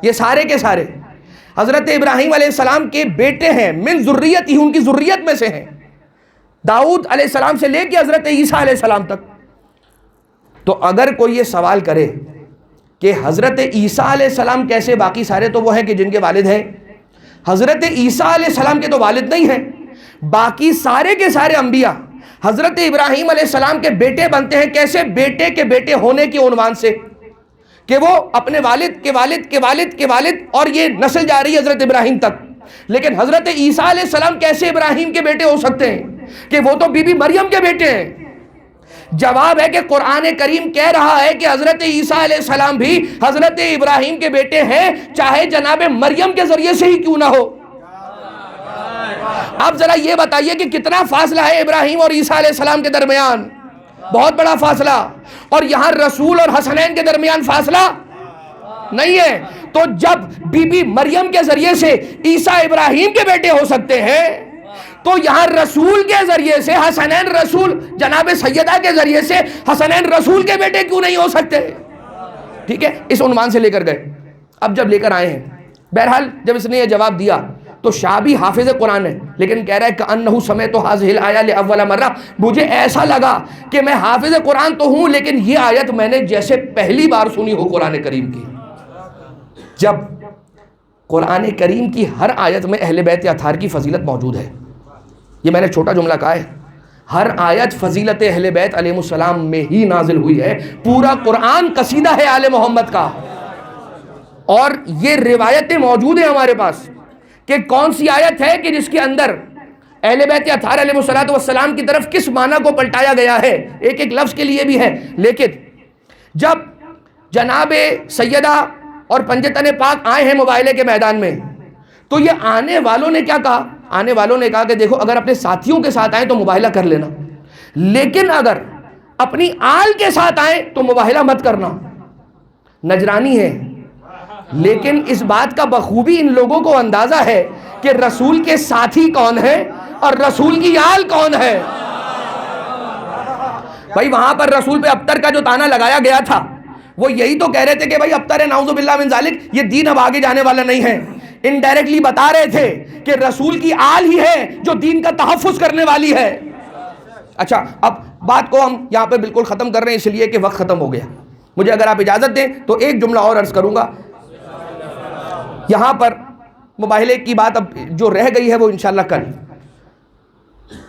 Speaker 1: یہ سارے کے سارے حضرت ابراہیم علیہ السلام کے بیٹے ہیں. من ذریت ہی، ان کی ذریت میں سے ہیں. داؤد علیہ السلام سے لے کے حضرت عیسیٰ علیہ السلام تک. تو اگر کوئی یہ سوال کرے کہ حضرت عیسیٰ علیہ السلام کیسے، باقی سارے تو وہ ہیں کہ جن کے والد ہیں حضرت عیسیٰ علیہ السلام کے تو والد نہیں ہیں، باقی سارے کے سارے انبیاء حضرت ابراہیم علیہ السلام کے بیٹے بنتے ہیں. کیسے؟ بیٹے کے بیٹے ہونے کی عنوان سے کہ وہ اپنے والد کے والد کے والد کے والد اور یہ نسل جا رہی ہے حضرت ابراہیم تک. لیکن حضرت عیسیٰ علیہ السلام کیسے ابراہیم کے بیٹے ہو سکتے ہیں کہ وہ تو بی بی مریم کے بیٹے ہیں؟ جواب ہے کہ قرآن کریم کہہ رہا ہے کہ حضرت عیسیٰ علیہ السلام بھی حضرت ابراہیم کے بیٹے ہیں، چاہے جناب مریم کے ذریعے سے ہی کیوں نہ ہو. اب ذرا یہ بتائیے کہ کتنا فاصلہ ہے ابراہیم اور عیسیٰ علیہ السلام کے درمیان؟ بہت بڑا فاصلہ. اور یہاں رسول اور حسنین کے درمیان فاصلہ نہیں ہے. تو جب بی بی مریم کے ذریعے سے عیسیٰ ابراہیم کے بیٹے ہو سکتے ہیں تو یہاں رسول کے ذریعے سے حسنین رسول جناب سیدہ کے ذریعے سے حسنین رسول کے بیٹے کیوں نہیں ہو سکتے؟ ٹھیک ہے، اس عنوان سے لے کر گئے. اب جب لے کر آئے ہیں، بہرحال جب اس نے یہ جواب دیا تو شاہ بھی حافظ قرآن ہے لیکن کہہ رہا ہے کأنہ سمعت هذه الآیہ لأول مرہ، مجھے ایسا لگا کہ میں حافظ قرآن تو ہوں لیکن یہ آیت میں نے جیسے پہلی بار سنی ہو قرآن کریم کی. جب قرآن کریم کی ہر آیت میں اہل بیت اطہار کی فضیلت موجود ہے، یہ میں نے چھوٹا جملہ کہا ہے، ہر آیت فضیلت اہل بیت علیہ السلام میں ہی نازل ہوئی ہے. پورا قرآن قصیدہ ہے آل محمد کا. اور یہ روایتیں موجود ہیں ہمارے پاس کہ کون سی آیت ہے کہ جس کے اندر اہل بیت اطہار علیہ السلام کی طرف کس معنی کو پلٹایا گیا ہے، ایک ایک لفظ کے لیے بھی ہے. لیکن جب جناب سیدہ اور پنجتن پاک آئے ہیں مباہلے کے میدان میں تو یہ آنے والوں نے کیا کہا؟ آنے والوں نے کہا کہ دیکھو اگر اپنے ساتھیوں کے ساتھ آئیں تو مباہلہ کر لینا، لیکن اگر اپنی آل کے ساتھ آئیں تو مباہلہ مت کرنا. نجرانی ہے، لیکن اس بات کا بخوبی ان لوگوں کو اندازہ ہے کہ رسول کے ساتھی کون ہے اور رسول کی آل کون ہے. بھائی وہاں پر رسول پہ ابتر کا جو تانا لگایا گیا تھا وہ یہی تو کہہ رہے تھے کہ بھائی ابتر ہے نعوذ باللہ من ذالک، یہ دین اب آگے جانے والا نہیں ہے. انڈائریکٹلی بتا رہے تھے کہ رسول کی آل ہی ہے جو دین کا تحفظ کرنے والی ہے. اچھا، اب بات کو ہم یہاں پہ بالکل ختم کر رہے ہیں اس لیے کہ وقت ختم ہو گیا. مجھے اگر آپ اجازت دیں تو ایک جملہ اور عرض کروں گا. یہاں پر مباہلے کی بات اب جو رہ گئی ہے وہ انشاءاللہ کل.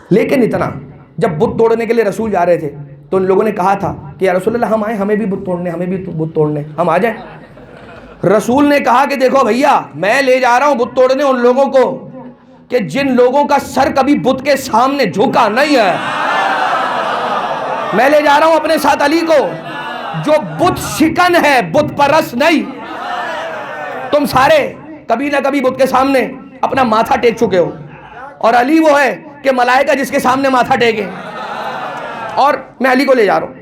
Speaker 1: لیکن اتنا، جب بت توڑنے کے لیے رسول جا رہے تھے تو ان لوگوں نے کہا تھا کہ یا رسول اللہ ہم آئیں، ہمیں بھی بت توڑنے، ہمیں بھی بت توڑنے، ہم آ جائیں. رسول نے کہا کہ دیکھو بھیا میں لے جا رہا ہوں بت توڑنے ان لوگوں کو کہ جن لوگوں کا سر کبھی بت کے سامنے جھکا نہیں ہے. میں لے جا رہا ہوں اپنے ساتھ علی کو جو بت شکن ہے، بت پرست نہیں. تم سارے کبھی نہ کبھی بت کے سامنے اپنا ماتھا ٹیک چکے ہو، اور علی وہ ہے کہ ملائکہ جس کے سامنے ماتھا ٹیکے. اور میں علی کو لے جا رہا ہوں.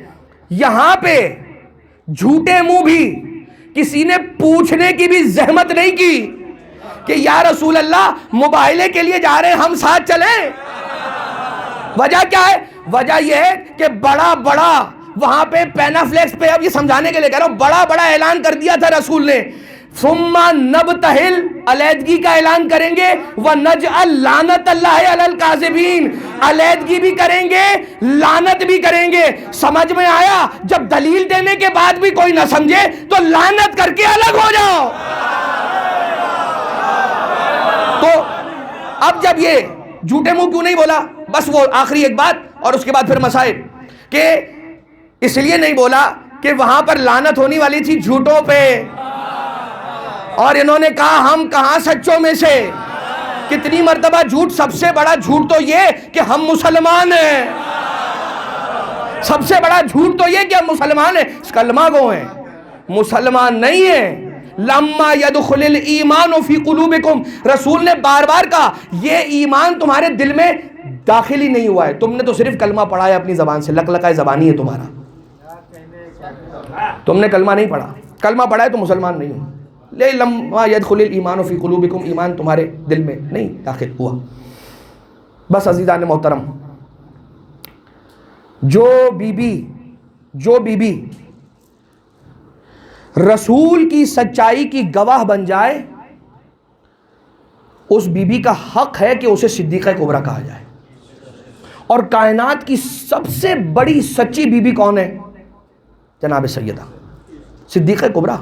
Speaker 1: یہاں پہ جھوٹے منہ بھی کسی نے پوچھنے کی بھی زحمت نہیں کی کہ یا رسول اللہ مباہلے کے لیے جا رہے ہیں، ہم ساتھ چلیں. وجہ کیا ہے؟ وجہ یہ ہے کہ بڑا وہاں پہ پینافلیکس پہ، اب یہ سمجھانے کے لیے کہہ رہا ہوں، بڑا اعلان کر دیا تھا رسول نے، ثم نبتہل، علیحدگی کا اعلان کریں گے، وَنَجْعَلْ لَعْنَتَ اللَّهِ عَلَى الْكَاذِبِينَ، علیحدگی بھی کریں گے، لعنت بھی کریں گے. سمجھ میں آیا؟ جب دلیل دینے کے بعد بھی کوئی نہ سمجھے تو لعنت کر کے الگ ہو جاؤ. تو اب جب یہ جھوٹے منہ کیوں نہیں بولا؟ بس وہ آخری ایک بات اور اس کے بعد پھر مسائل، کہ اس لیے نہیں بولا کہ وہاں پر لعنت ہونی والی تھی جھوٹوں پہ، اور انہوں نے کہا ہم کہاں سچوں میں سے. کتنی مرتبہ جھوٹ، سب سے بڑا جھوٹ تو یہ کہ ہم مسلمان ہیں. سب سے بڑا جھوٹ تو یہ کہ ہم مسلمان ہیں. کلمہ گو ہیں، مسلمان نہیں ہیں. لما يدخل الایمان فی قلوبکم، رسول نے بار کہا یہ ایمان تمہارے دل میں داخل ہی نہیں ہوا ہے، تم نے تو صرف کلمہ پڑھا ہے اپنی زبان سے، لکلکائے زبانی ہے تمہارا. تم نے کلمہ نہیں پڑھا، کلمہ پڑھا ہے تو مسلمان نہیں ہو. لما يدخل الایمان فی قلوبکم، ایمان تمہارے دل میں نہیں داخل ہوا. بس عزیزان محترم، جو بی بی رسول کی سچائی کی گواہ بن جائے، اس بی بی کا حق ہے کہ اسے صدیقہ کبریٰ کہا جائے. اور کائنات کی سب سے بڑی سچی بی بی کون ہے؟ جناب سیدہ صدیقہ کبریٰ،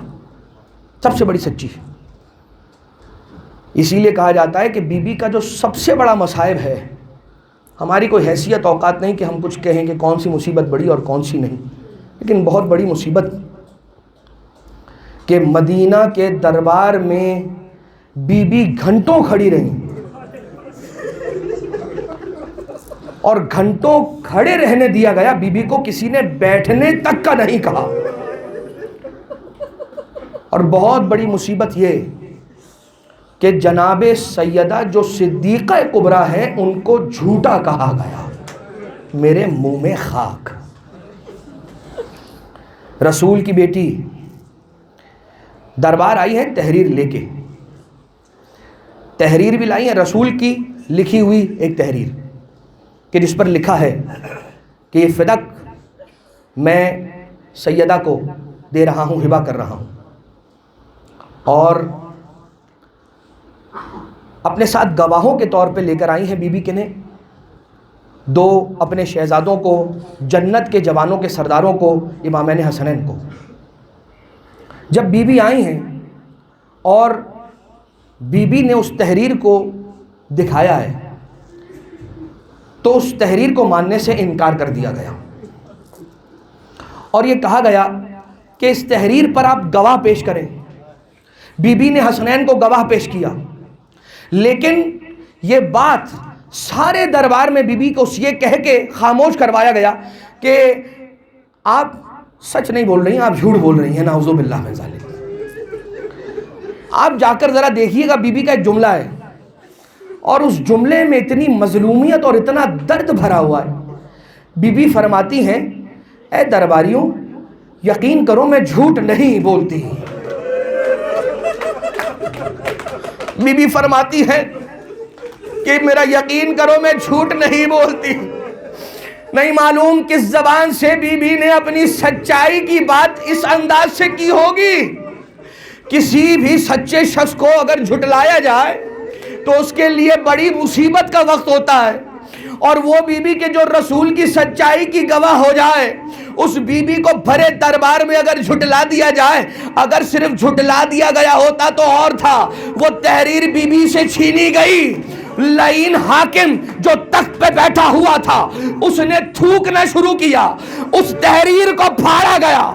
Speaker 1: سب سے بڑی سچی. اسی لیے کہا جاتا ہے کہ بی بی کا جو سب سے بڑا مصائب ہے، ہماری کوئی حیثیت اوقات نہیں کہ ہم کچھ کہیں کہ کون سی مصیبت بڑی اور کون سی نہیں، لیکن بہت بڑی مصیبت کہ مدینہ کے دربار میں بی بی گھنٹوں کھڑی رہیں، اور گھنٹوں کھڑے رہنے دیا گیا، بی بی کو کسی نے بیٹھنے تک کا نہیں کہا۔ اور بہت بڑی مصیبت یہ کہ جناب سیدہ جو صدیقہ کبریٰ ہے ان کو جھوٹا کہا گیا، میرے منہ میں خاک۔ رسول کی بیٹی دربار آئی ہے تحریر لے کے، تحریر بھی لائی ہے، رسول کی لکھی ہوئی ایک تحریر کہ جس پر لکھا ہے کہ یہ فدق میں سیدہ کو دے رہا ہوں، ہبہ کر رہا ہوں، اور اپنے ساتھ گواہوں کے طور پہ لے کر آئی ہیں بی بی کے نے دو اپنے شہزادوں کو، جنت کے جوانوں کے سرداروں کو، امامین حسنین کو۔ جب بی بی آئی ہیں اور بی بی نے اس تحریر کو دکھایا ہے تو اس تحریر کو ماننے سے انکار کر دیا گیا، اور یہ کہا گیا کہ اس تحریر پر آپ گواہ پیش کریں۔ بی بی نے حسنین کو گواہ پیش کیا، لیکن یہ بات سارے دربار میں بی بی کو یہ کہہ کے خاموش کروایا گیا کہ آپ سچ نہیں بول رہی ہیں، آپ جھوٹ بول رہی ہیں، نعوذ باللہ من ذالک۔ آپ جا کر ذرا دیکھیے گا، بی بی کا ایک جملہ ہے اور اس جملے میں اتنی مظلومیت اور اتنا درد بھرا ہوا ہے۔ بی بی فرماتی ہیں، اے درباریوں یقین کرو میں جھوٹ نہیں بولتی۔ بی بی فرماتی ہے کہ میرا یقین کرو میں جھوٹ نہیں بولتی۔ نہیں معلوم کس زبان سے بی بی نے اپنی سچائی کی بات اس انداز سے کی ہوگی۔ کسی بھی سچے شخص کو اگر جھٹلایا جائے تو اس کے لیے بڑی مصیبت کا وقت ہوتا ہے، اور وہ بی بی کے جو رسول کی سچائی کی گواہ ہو جائے، اس بی بی کو بھرے دربار میں اگر جھٹلا دیا جائے، اگر صرف جھٹلا دیا گیا ہوتا تو اور تھا، وہ تحریر بی بی سے چھینی گئی۔ لعین حاکم جو تخت پہ بیٹھا ہوا تھا اس نے تھوکنا شروع کیا، اس تحریر کو پھاڑا گیا،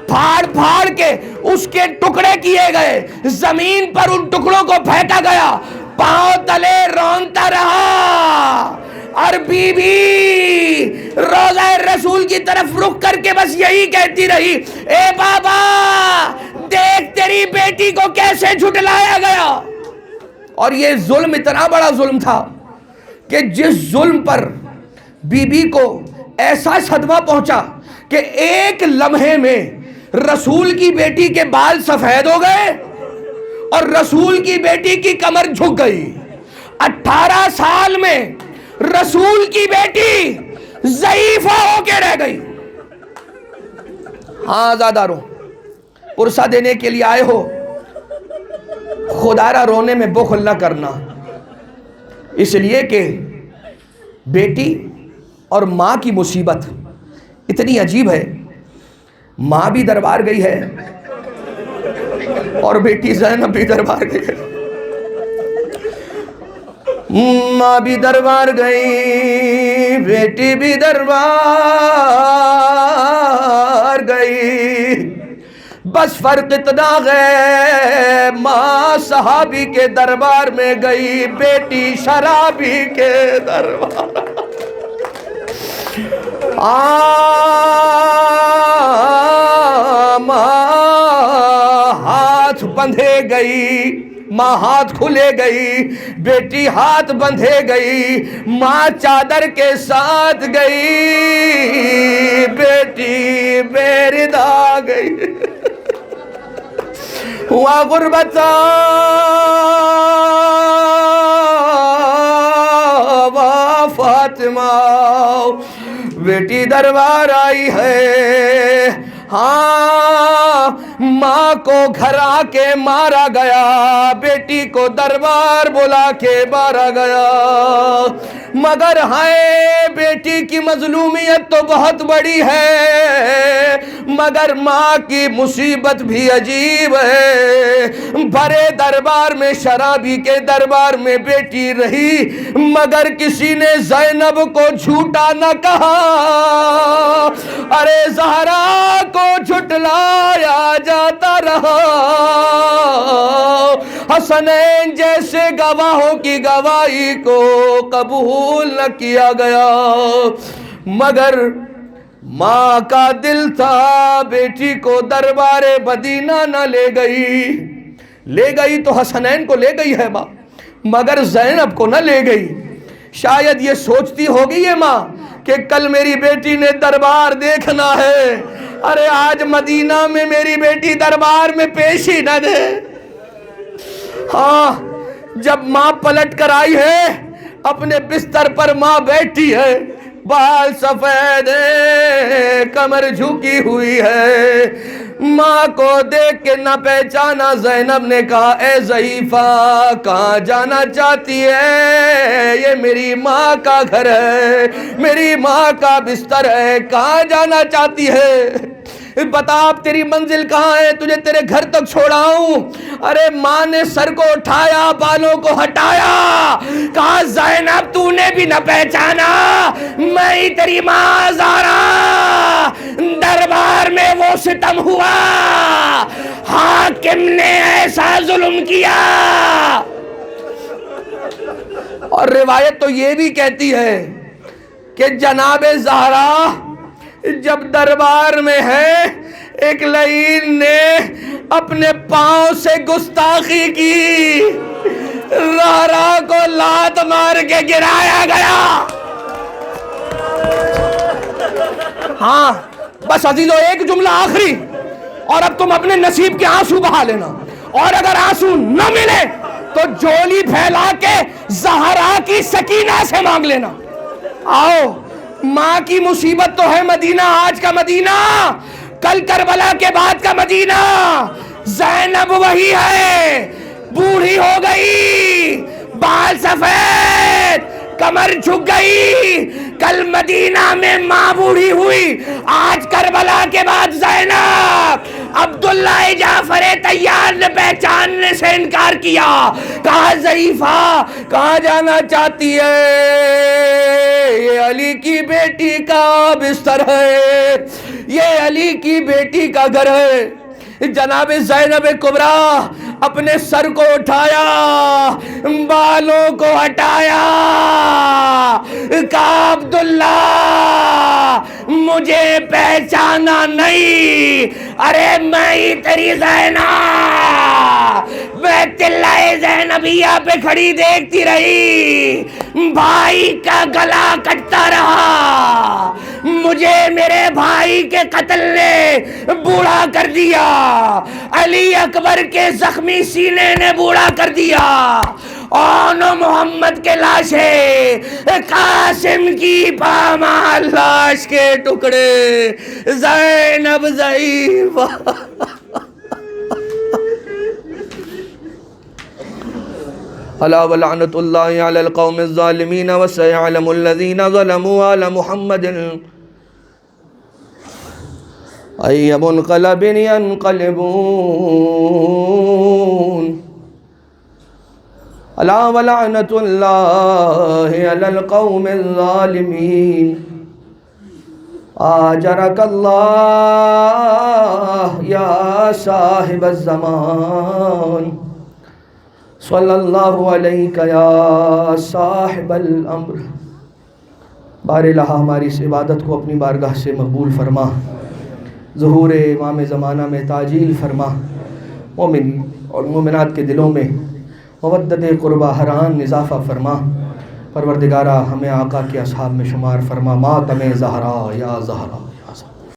Speaker 1: پھاڑ پھاڑ کے اس کے ٹکڑے کیے گئے، زمین پر ان ٹکڑوں کو پھینکا گیا، پاؤں تلے رونتا رہا، اور بی بی روضہ رسول کی طرف رخ کر کے بس یہی کہتی رہی، اے بابا دیکھ تیری بیٹی کو کیسے جھٹلایا گیا۔ اور یہ ظلم اتنا بڑا ظلم تھا کہ جس ظلم پر بی بی کو ایسا صدمہ پہنچا کہ ایک لمحے میں رسول کی بیٹی کے بال سفید ہو گئے اور رسول کی بیٹی کی کمر جھک گئی۔ 18 سال میں رسول کی بیٹی ضعیفہ ہو کے رہ گئی۔ ہاں عزاداروں، پرسہ دینے کے لیے آئے ہو، خدا را رونے میں بخل نہ کرنا، اس لیے کہ بیٹی اور ماں کی مصیبت اتنی عجیب ہے۔ ماں بھی دربار گئی ہے اور بیٹی زینب بھی دربار گئی ہے۔ ماں بھی دربار گئی، بیٹی بھی دربار گئی، بس فرق اتنا ہے ماں صحابی کے دربار میں گئی، بیٹی شرابی کے دربار۔ ماں ہاتھ بندھے گئی، ماں ہاتھ کھلے گئی، بیٹی ہاتھ بندھے گئی، ماں چادر کے ساتھ گئی، بیٹی بیردہ گئی۔ ہوا غربتا وا فاطمہ، بیٹی دربار آئی ہے۔ ہاں ماں کو گھر آ کے مارا گیا، بیٹی کو دربار بلا کے مارا گیا، مگر ہائے بیٹی کی مظلومیت تو بہت بڑی ہے، مگر ماں کی مصیبت بھی عجیب ہے، بھرے دربار میں شرابی کے دربار میں بیٹی رہی مگر کسی نے زینب کو جھوٹا نہ کہا، ارے زہرا کو جھٹلایا جاتا رہا، حسنین جیسے گواہوں کی گواہی کو قبول نہ کیا گیا، مگر ماں کا دل تھا بیٹی کو دربار مدینہ نہ لے گئی تو حسنین کو لے گئی ہے ماں، مگر زینب کو نہ لے گئی۔ شاید یہ سوچتی ہوگی یہ ماں کہ کل میری بیٹی نے دربار دیکھنا ہے، ارے آج مدینہ میں میری بیٹی دربار میں پیشی نہ دے۔ ہاں جب ماں پلٹ کر آئی ہے اپنے بستر پر ماں بیٹھی ہے، بال سفید ہے، کمر جھکی ہوئی ہے، ماں کو دیکھ کے نہ پہچانا۔ زینب نے کہا اے ضعیفہ کہاں جانا چاہتی ہے؟ یہ میری ماں کا گھر ہے، میری ماں کا بستر ہے، کہاں جانا چاہتی ہے؟ بتا اب تیری منزل کہاں ہے، تجھے تیرے گھر تک چھوڑاؤں۔ ارے ماں نے سر کو اٹھایا، بالوں کو ہٹایا، کہا زینب تو نے بھی نہ پہچانا، میں ہی تیری ماں زہرا، دربار میں وہ ستم ہوا، حاکم نے ایسا ظلم کیا۔ اور روایت تو یہ بھی کہتی ہے کہ جناب زہرا جب دربار میں ہے ایک لعین نے اپنے پاؤں سے گستاخی کی، زہرا کو لات مار کے گرایا گیا۔ ہاں بس عزیزو ایک جملہ آخری، اور اب تم اپنے نصیب کے آنسو بہا لینا، اور اگر آنسو نہ ملے تو جولی پھیلا کے زہرا کی سکینہ سے مانگ لینا۔ آؤ، ماں کی مصیبت تو ہے مدینہ، آج کا مدینہ، کل کربلا کے بعد کا مدینہ۔ زینب وہی ہے، بوڑھی ہو گئی، بال سفید، کمر جھک گئی، کل مدینہ میں ماں بوڑھی ہوئی، آج کربلا کے بعد زینب۔ عبداللہ جعفر طیار نے پہچاننے سے انکار کیا، کہا ضعیفہ کہاں جانا چاہتی ہے؟ یہ علی کی بیٹی کا بستر ہے، یہ علی کی بیٹی کا گھر ہے۔ جناب زینب کبریٰ اپنے سر کو اٹھایا، بالوں کو ہٹایا، کہا عبداللہ مجھے پہچانا نہیں، ارے میں ہی تیری زینب، بیت اللہ زینبیہ پہ کھڑی دیکھتی رہی، بھائی کا گلا کٹتا رہا، مجھے میرے بھائی کے قتل نے بوڑھا کر دیا، علی اکبر کے زخمی سینے نے بوڑھا کر دیا، اون محمد کے لاشیں، قاسم کی پامال لاش کے ٹکڑے، زینب ضعیفہ۔ الا ولعنت اللہ علی القوم الظالمین وسيعلم الذین ظلموا علی محمد ای منقلب ینقلبون۔ الا ولعنت اللہ علی القوم الظالمین آجرک اللہ یا صاحب الزمان، صلی اللہ علیہ یا صاحب الامر۔ بار الہ ہماری اس عبادت کو اپنی بارگاہ سے مقبول فرما، ظہور امام زمانہ میں تعجیل فرما، مومنین اور مومنات کے دلوں میں مودت قربہ حران اضافہ فرما، پروردگارہ ہمیں آقا کے اصحاب میں شمار فرما، ماتم زہرا یا زہرا۔